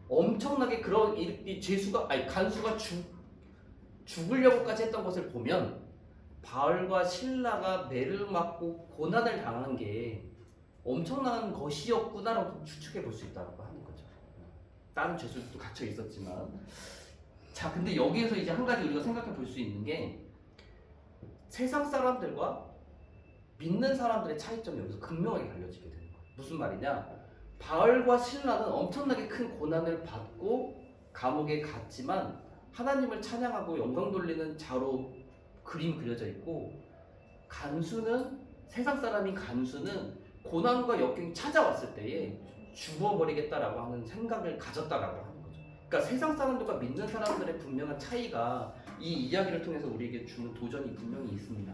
[SPEAKER 2] 엄청나게 그런 간수가 죽으려고까지 했던 것을 보면 바울과 신라가 매를 맞고 고난을 당한 게 엄청난 것이었구나라고 추측해 볼 수 있다고 하는 거죠. 다른 죄수들도 갇혀 있었지만. 자, 근데 여기에서 이제 한 가지 우리가 생각해 볼 수 있는 게, 세상 사람들과 믿는 사람들의 차이점이 여기서 극명하게 갈려지게 되는 거예요. 무슨 말이냐? 바울과 신라는 엄청나게 큰 고난을 받고 감옥에 갔지만 하나님을 찬양하고 영광 돌리는 자로 그림 그려져 있고, 세상 사람인 간수는 고난과 역경이 찾아왔을 때에 죽어버리겠다라고 하는 생각을 가졌다라고 하는 거죠. 그러니까 세상 사람들과 믿는 사람들의 분명한 차이가 이 이야기를 통해서 우리에게 주는 도전이 분명히 있습니다.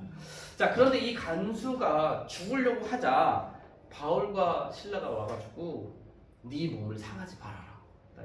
[SPEAKER 2] 자, 그런데 이 간수가 죽으려고 하자 바울과 신라가 와가지고 네 몸을 상하지 말아라,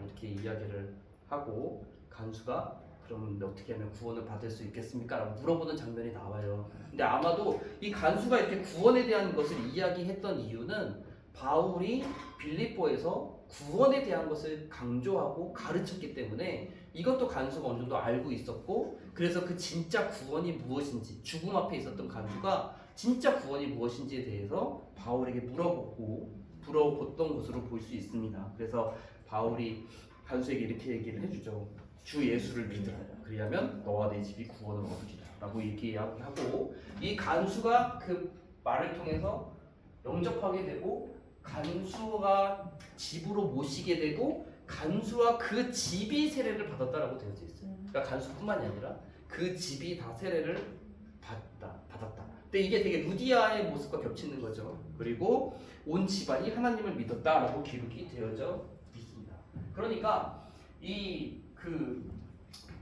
[SPEAKER 2] 이렇게 이야기를 하고, 간수가 그럼 어떻게 하면 구원을 받을 수 있겠습니까? 라고 물어보는 장면이 나와요. 근데 아마도 이 간수가 이렇게 구원에 대한 것을 이야기했던 이유는 바울이 빌립보에서 구원에 대한 것을 강조하고 가르쳤기 때문에 이것도 간수가 어느 정도 알고 있었고, 그래서 그 진짜 구원이 무엇인지, 죽음 앞에 있었던 간수가 진짜 구원이 무엇인지에 대해서 바울에게 물어봤던 것으로 볼 수 있습니다. 그래서 바울이 간수에게 이렇게 얘기를 해주죠. 주 예수를 믿으라. 그리하면 너와 내 집이 구원을 얻으리라 라고 얘기하고, 이 간수가 그 말을 통해서 영접하게 되고, 간수가 집으로 모시게 되고, 간수와 그 집이 세례를 받았다라고 되어져 있어요. 그러니까 간수뿐만이 아니라 그 집이 다 세례를 받았다. 근데 이게 되게 루디아의 모습과 겹치는 거죠. 그리고 온 집안이 하나님을 믿었다라고 기록이 되어져 있습니다. 그러니까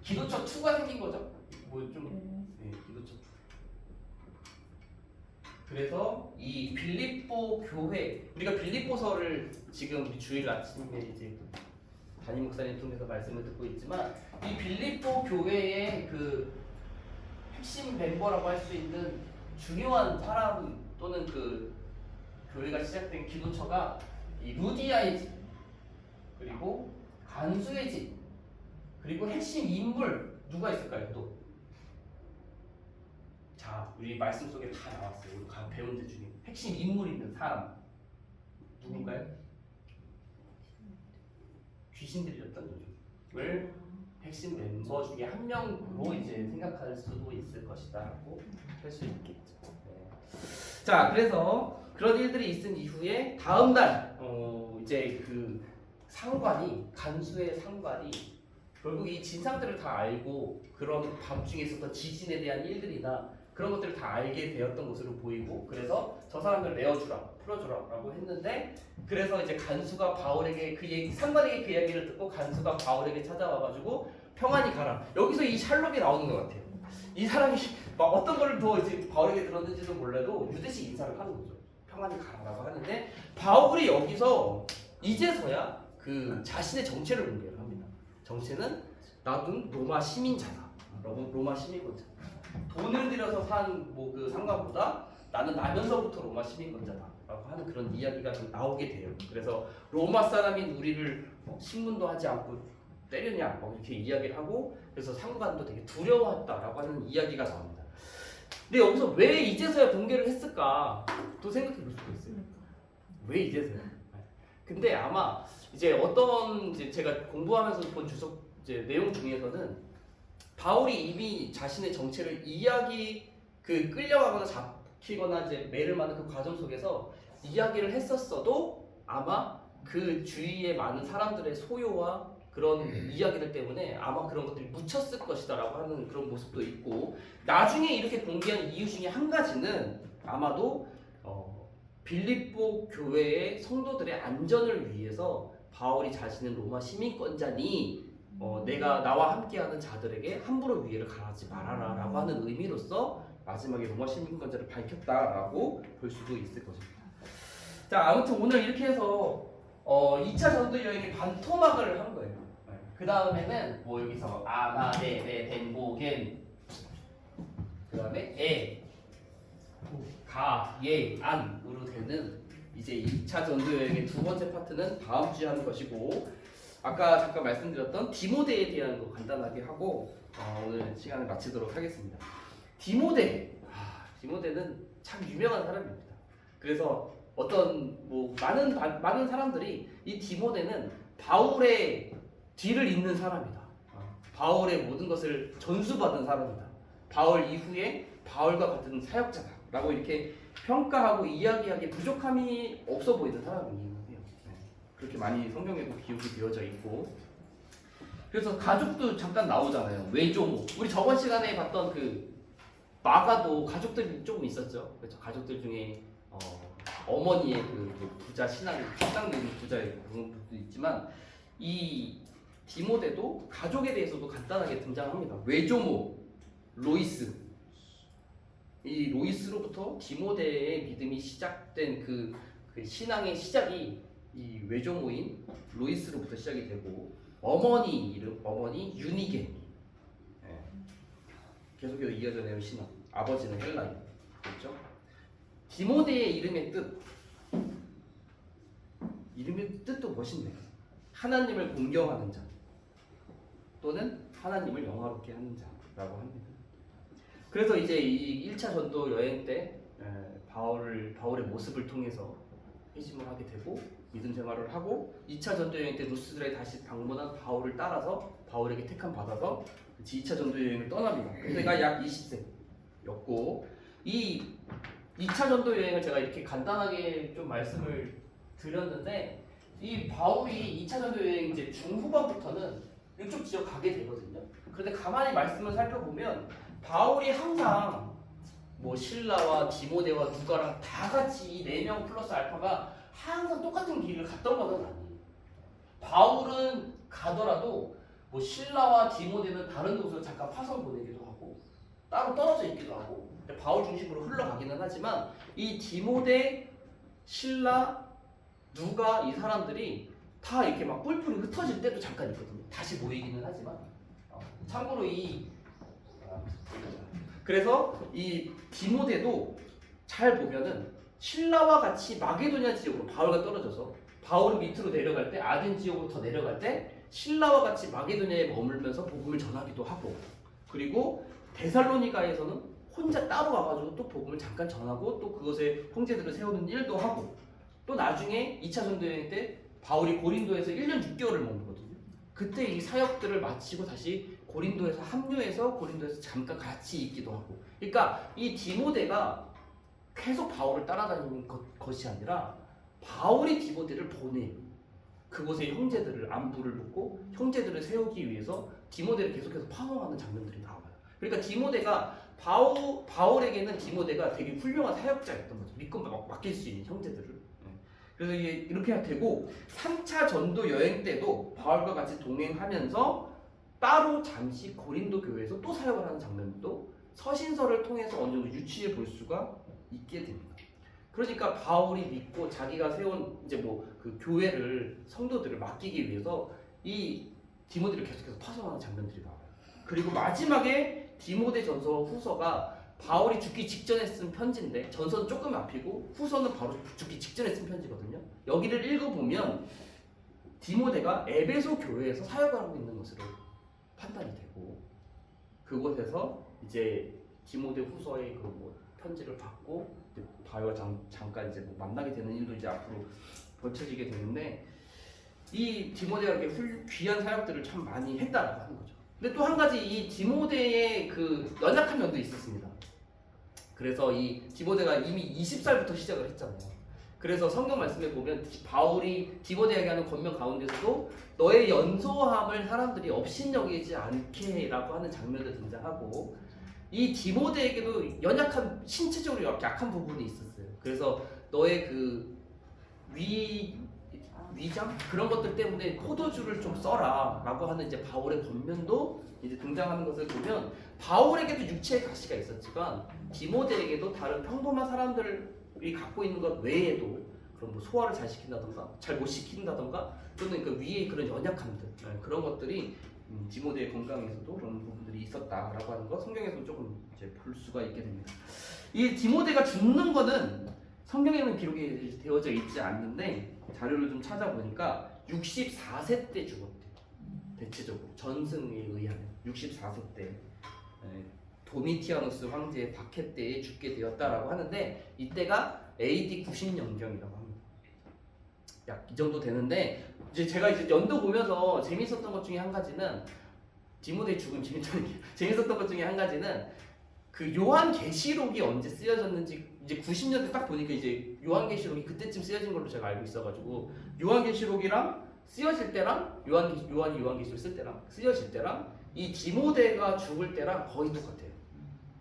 [SPEAKER 2] 기도처 2가 생긴 거죠. 기도처 2.
[SPEAKER 1] 그래서 이 빌립보 교회, 우리가 빌립보서를 지금 우리 주일 아침에 이제 담임 목사님 통해서 말씀을 듣고 있지만, 이 빌립보 교회의 그 핵심 멤버라고 할 수 있는 중요한 사람 또는 그 교회가 시작된 기도처가 이 루디아의 집, 그리고 간수의 집, 그리고 핵심 인물 누가 있을까요? 또 자, 우리 말씀 속에 다 나왔어요. 우리 배운 데 중에 핵심 인물 있는 사람 누군가요? 귀신들이었던 요즘을 핵심 멤버 중에 한 명으로 이제 생각할 수도 있을 것이다라고 할 수 있겠죠. 네. 자, 그래서 그런 일들이 있은 이후에 다음 날 이제 그 상관이, 간수의 상관이 결국 이 진상들을 다 알고 그런 밤중에 있었던 지진에 대한 일들이나 그런 것들을 다 알게 되었던 것으로 보이고, 그래서 저 사람들 내어주라, 풀어주라라고 했는데, 그래서 이제 간수가 바울에게 상관에게 그 이야기를 듣고 간수가 바울에게 찾아와가지고 평안히 가라. 여기서 이 샬롬이 나오는 것 같아요. 이 사람이 막 어떤 걸 더 이제 바울에게 들었는지도 몰라도 유대식 인사를 하는 거죠. 평안히 가라라고 하는데, 바울이 여기서 이제서야 그 자신의 정체를 공개를 합니다. 정체는 나는 로마 시민자다. 로마 시민권자. 돈을 들여서 산 뭐 그 상관보다 나는 나면서부터 로마 시민권자다라고 하는 그런 이야기가 좀 나오게 돼요. 그래서 로마 사람인 우리를 신문도 하지 않고 때리냐 이렇게 이야기를 하고, 그래서 상관도 되게 두려워했다라고 하는 이야기가 나옵니다. 근데 여기서 왜 이제서야 공개를 했을까 또 생각해 볼 수도 있어요. 왜 이제서야? 근데 아마 이제 어떤 이제 제가 공부하면서 본 주석 이제 내용 중에서는 바울이 이미 자신의 정체를 끌려가거나 잡히거나 이제 매를 맞는 그 과정 속에서 이야기를 했었어도 아마 그 주위에 많은 사람들의 소요와 그런 이야기들 때문에 아마 그런 것들이 묻혔을 것이다라고 하는 그런 모습도 있고, 나중에 이렇게 공개한 이유 중에 한 가지는 아마도 빌립보 교회의 성도들의 안전을 위해서 바울이 자신은 로마 시민권자니 내가 나와 함께하는 자들에게 함부로 위해를 가하지 말아라 라고 하는 의미로서 마지막에 로마 시민권자를 밝혔다라고 볼 수도 있을 것입니다. 자, 아무튼 오늘 이렇게 해서 2차 전도 여행의 반토막을 한 거예요. 그 다음에는 뭐 여기서 아마 벤보겐, 그 다음에 안으로 되는 이제 2차 전도 여행의 두 번째 파트는 다음 주에 하는 것이고, 아까 잠깐 말씀드렸던 디모데에 대한 거 간단하게 하고 오늘 시간을 마치도록 하겠습니다. 디모데는 참 유명한 사람입니다. 그래서 많은 사람들이 이 디모데는 바울의 뒤를 잇는 사람이다. 바울의 모든 것을 전수받은 사람이다. 바울 이후에 바울과 같은 사역자다라고 이렇게 평가하고 이야기하기에 부족함이 없어 보이는 사람이에요. 그렇게 많이 성경에도 기록이 되어져 있고, 그래서 가족도 잠깐 나오잖아요. 외조모. 우리 저번 시간에 봤던 그 마가도 가족들이 조금 있었죠. 그렇죠. 가족들 중에 어머니의 그 부자 신앙이 상당히 부자의 그런 분도 있지만, 이 디모데도 가족에 대해서도 간단하게 등장합니다. 외조모 로이스. 이 로이스로부터 디모데의 믿음이 시작된 그 신앙의 시작이 이 외조모인 로이스로부터 시작이 되고, 어머니 유니게. 계속해서 이어져 내는 신앙. 아버지는 헬라인. 그렇죠? 디모데의 이름의 뜻도 멋있네요. 하나님을 공경하는 자, 또는 하나님을 영화롭게 하는 자라고 합니다. 그래서 이제 이 1차 전도 여행 때 바울의 모습을 통해서 회심을 하게 되고 믿음 생활을 하고, 2차 전도 여행 때 루스드라에 다시 방문한 바울을 따라서 바울에게 택함 받아서 2차 전도 여행을 떠납니다. 그때가 약 20세였고, 이 2차 전도 여행을 제가 이렇게 간단하게 좀 말씀을 드렸는데, 이 바울이 2차 전도 여행 이제 중후반부터는 이쪽 지역 가게 되거든요. 그런데 가만히 말씀을 살펴보면 바울이 항상 뭐 신라와 디모데와 누가랑 다 같이 이 4명 플러스 알파가 항상 똑같은 길을 갔던 것은 아니에요. 바울은 가더라도 뭐 신라와 디모데는 다른 곳으로 잠깐 파송 보내기도 하고 따로 떨어져 있기도 하고, 바울 중심으로 흘러가기는 하지만 이 디모데, 실라, 누가 이 사람들이 다 이렇게 막 뿔뿔이 흩어질 때도 잠깐 있거든요. 다시 모이기는 하지만 참고로 그래서 이 디모데도 잘 보면은 신라와 같이 마게도냐 지역으로 바울과 떨어져서 바울이 밑으로 내려갈 때 아덴 지역으로 더 내려갈 때 신라와 같이 마게도냐에 머물면서 복음을 전하기도 하고 그리고 데살로니가에서는 혼자 따로 와가지고 또 복음을 잠깐 전하고 또 그것에 형제들을 세우는 일도 하고 또 나중에 2차 전도 여행 때 바울이 고린도에서 1년 6개월을 머물거든요. 그때 이 사역들을 마치고 다시 고린도에서 합류해서 고린도에서 잠깐 같이 있기도 하고 그러니까 이 디모데가 계속 바울을 따라다니는 것이 아니라 바울이 디모데를 보내요. 그곳에 형제들을 안부를 묻고 형제들을 세우기 위해서 디모데를 계속해서 파송하는 장면들이 나와요. 그러니까 디모데가 바울에게는 디모데가 되게 훌륭한 사역자였던 거죠. 믿고 맡길 수 있는 형제들을. 그래서 이게 이렇게 되고 3차 전도 여행 때도 바울과 같이 동행하면서 따로 잠시 고린도 교회에서 또 사역을 하는 장면도 서신서를 통해서 어느 정도 유추해 볼 수가 있게 됩니다. 그러니까 바울이 믿고 자기가 세운 이제 뭐 그 교회를 성도들을 맡기기 위해서 이 디모데를 계속해서 파송하는 장면들이 나와요. 그리고 마지막에 디모데전서 후서가 바울이 죽기 직전에 쓴 편지인데 전서는 조금 앞이고 후서는 바로 죽기 직전에 쓴 편지거든요. 여기를 읽어보면 디모데가 에베소 교회에서 사역을 하고 있는 것으로 판단이 되고 그곳에서 이제 디모데 후서의 그 뭐 편지를 받고 바울과 잠깐 이제 뭐 만나게 되는 일도 이제 앞으로 벌쳐지게 되는데 이 디모데가 이렇게 귀한 사역들을 참 많이 했다라고 하는 거죠. 근데 또 한 가지 이 디모데의 그 연약한 면도 있었습니다. 그래서 이 디모데가 이미 20살부터 시작을 했잖아요. 그래서 성경 말씀에 보면 바울이 디모데에게 하는 권면 가운데서도 너의 연소함을 사람들이 업신여기지 않게라고 하는 장면도 등장하고 이 디모데에게도 연약한 신체적으로 약한 부분이 있었어요. 그래서 너의 그 위장 그런 것들 때문에 포도주를 좀 써라라고 하는 이제 바울의 권면도 이제 등장하는 것을 보면 바울에게도 육체의 가시가 있었지만 디모데에게도 다른 평범한 사람들이 갖고 있는 것 외에도 그런 뭐 소화를 잘 시킨다던가 잘 못 시킨다던가 또는 그 위에 그런 연약함들 그런 것들이 디모데의 건강에서도 그런 부분들이 있었다라고 하는 거 성경에서 조금 이제 볼 수가 있게 됩니다. 이 디모데가 죽는 거는 성경에는 기록이 되어져 있지 않는데 자료를 좀 찾아보니까 64세 때 죽었대요. 대체적으로 전승에 의하면 64세 때 도미티아누스 황제의 박해 때에 죽게 되었다라고 하는데 이때가 AD 90년경이라고 합니다. 약 이 정도 되는데 이제 제가 이제 연도 보면서 재밌었던 것 중에 한 가지는 디모데의 죽음 재밌었던 것 중에 한 가지는 그 요한계시록이 언제 쓰여졌는지 이제 90년대 딱 보니까 이제 요한계시록이 그때쯤 쓰여진 걸로 제가 알고 있어가지고 요한계시록이랑 쓰여질 때랑 요한이 요한계시록 쓸 때랑 쓰여질 때랑 이 디모데가 죽을 때랑 거의 똑같아요.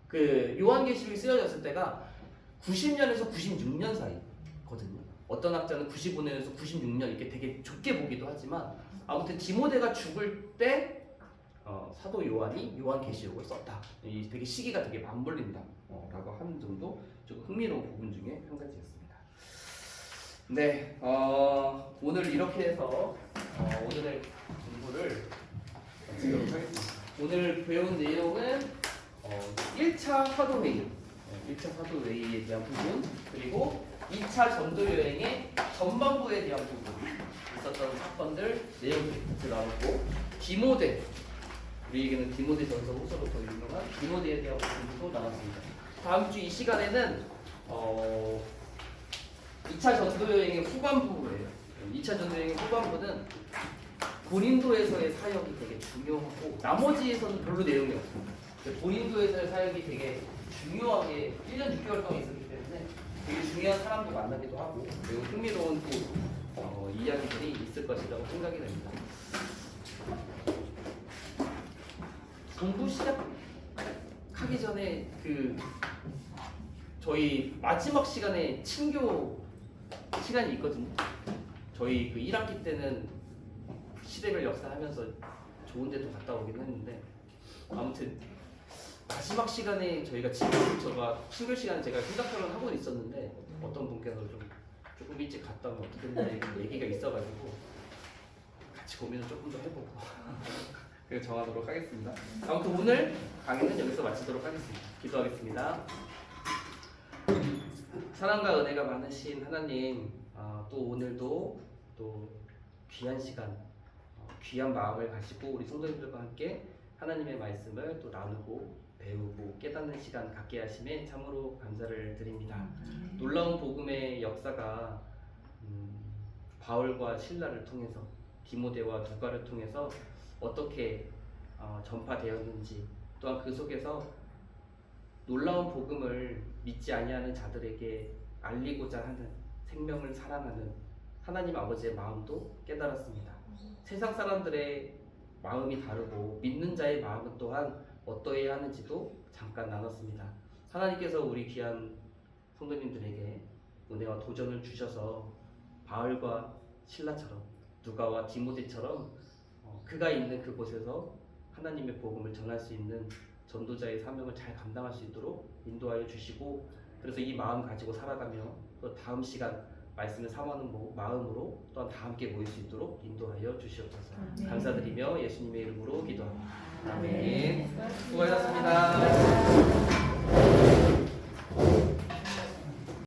[SPEAKER 1] 그 요한계시록이 쓰여졌을 때가 90년에서 96년 사이거든요. 어떤 학자는 95년에서 96년 이렇게 되게 좁게 보기도 하지만 아무튼 디모데가 죽을 때 사도 요한이 요한계시록을 썼다. 이 되게 시기가 되게 맞물린다 라고 하는 정도 조금 흥미로운 부분 중에 한 가지였습니다. 네, 오늘 이렇게 해서 오늘의 공부를 마치도록 하겠습니다. 오늘 배운 내용은 1차 사도회의, 1차 사도회의에 대한 부분 그리고 2차 전도여행의 전반부에 대한 부분 있었던 사건들 내용들을 나눴고 디모데 우리에게는 디모데전서 후서로 더 유명한 디모데에 대한 부분도 나눴습니다. 다음 주 이 시간에는 2차 전도여행의 후반부예요. 2차 전도여행의 후반부는 고린도에서의 사역이 되게 중요하고 나머지에서는 별로 내용이 없습니다. 고린도에서의 사역이 되게 중요하게 1년 6개월 동안 있었기 때문에 되게 중요한 사람도 만나기도 하고 매우 흥미로운 또 이야기들이 있을 것이라고 생각이 됩니다. 공부 시작하기 전에 그 저희 마지막 시간에 친교 시간이 있거든요. 저희 그 1학기 때는 시대별 역사 하면서 좋은 데도 갔다 오긴 했는데 아무튼 마지막 시간에 저희가 제가 신교 시간에 제가 생각하면 하고 있었는데 어떤 분께서 좀 조금 일찍 갔다 오면 어떻겠냐 얘기가 있어가지고 같이 고민을 조금 더 해보고 그래서 정하도록 하겠습니다. 아무튼 오늘 강의는 여기서 마치도록 하겠습니다. 기도하겠습니다. 사랑과 은혜가 많으신 하나님, 또 오늘도 또 귀한 시간, 귀한 마음을 가지고 우리 성도님들과 함께 하나님의 말씀을 또 나누고 배우고 깨닫는 시간 갖게 하심에 참으로 감사를 드립니다. 놀라운 복음의 역사가 바울과 실라를 통해서 디모데와 누가를 통해서 어떻게 전파되었는지, 또한 그 속에서 놀라운 복음을 믿지 아니하는 자들에게 알리고자 하는, 생명을 사랑하는 하나님 아버지의 마음도 깨달았습니다. 세상 사람들의 마음이 다르고 믿는 자의 마음은 또한 어떠해야 하는지도 잠깐 나눴습니다. 하나님께서 우리 귀한 성도님들에게 은혜와 도전을 주셔서 바울과 실라처럼, 누가와 디모데처럼 그가 있는 그곳에서 하나님의 복음을 전할 수 있는 전도자의 사명을 잘 감당할 수 있도록 인도하여 주시고, 그래서 이 마음 가지고 살아가며 또 다음 시간 말씀을 사모하는 마음으로 또한 다 함께 모일 수 있도록 인도하여 주시옵소서. 감사드리며 예수님의 이름으로 기도합니다. 아멘. 수고하셨습니다.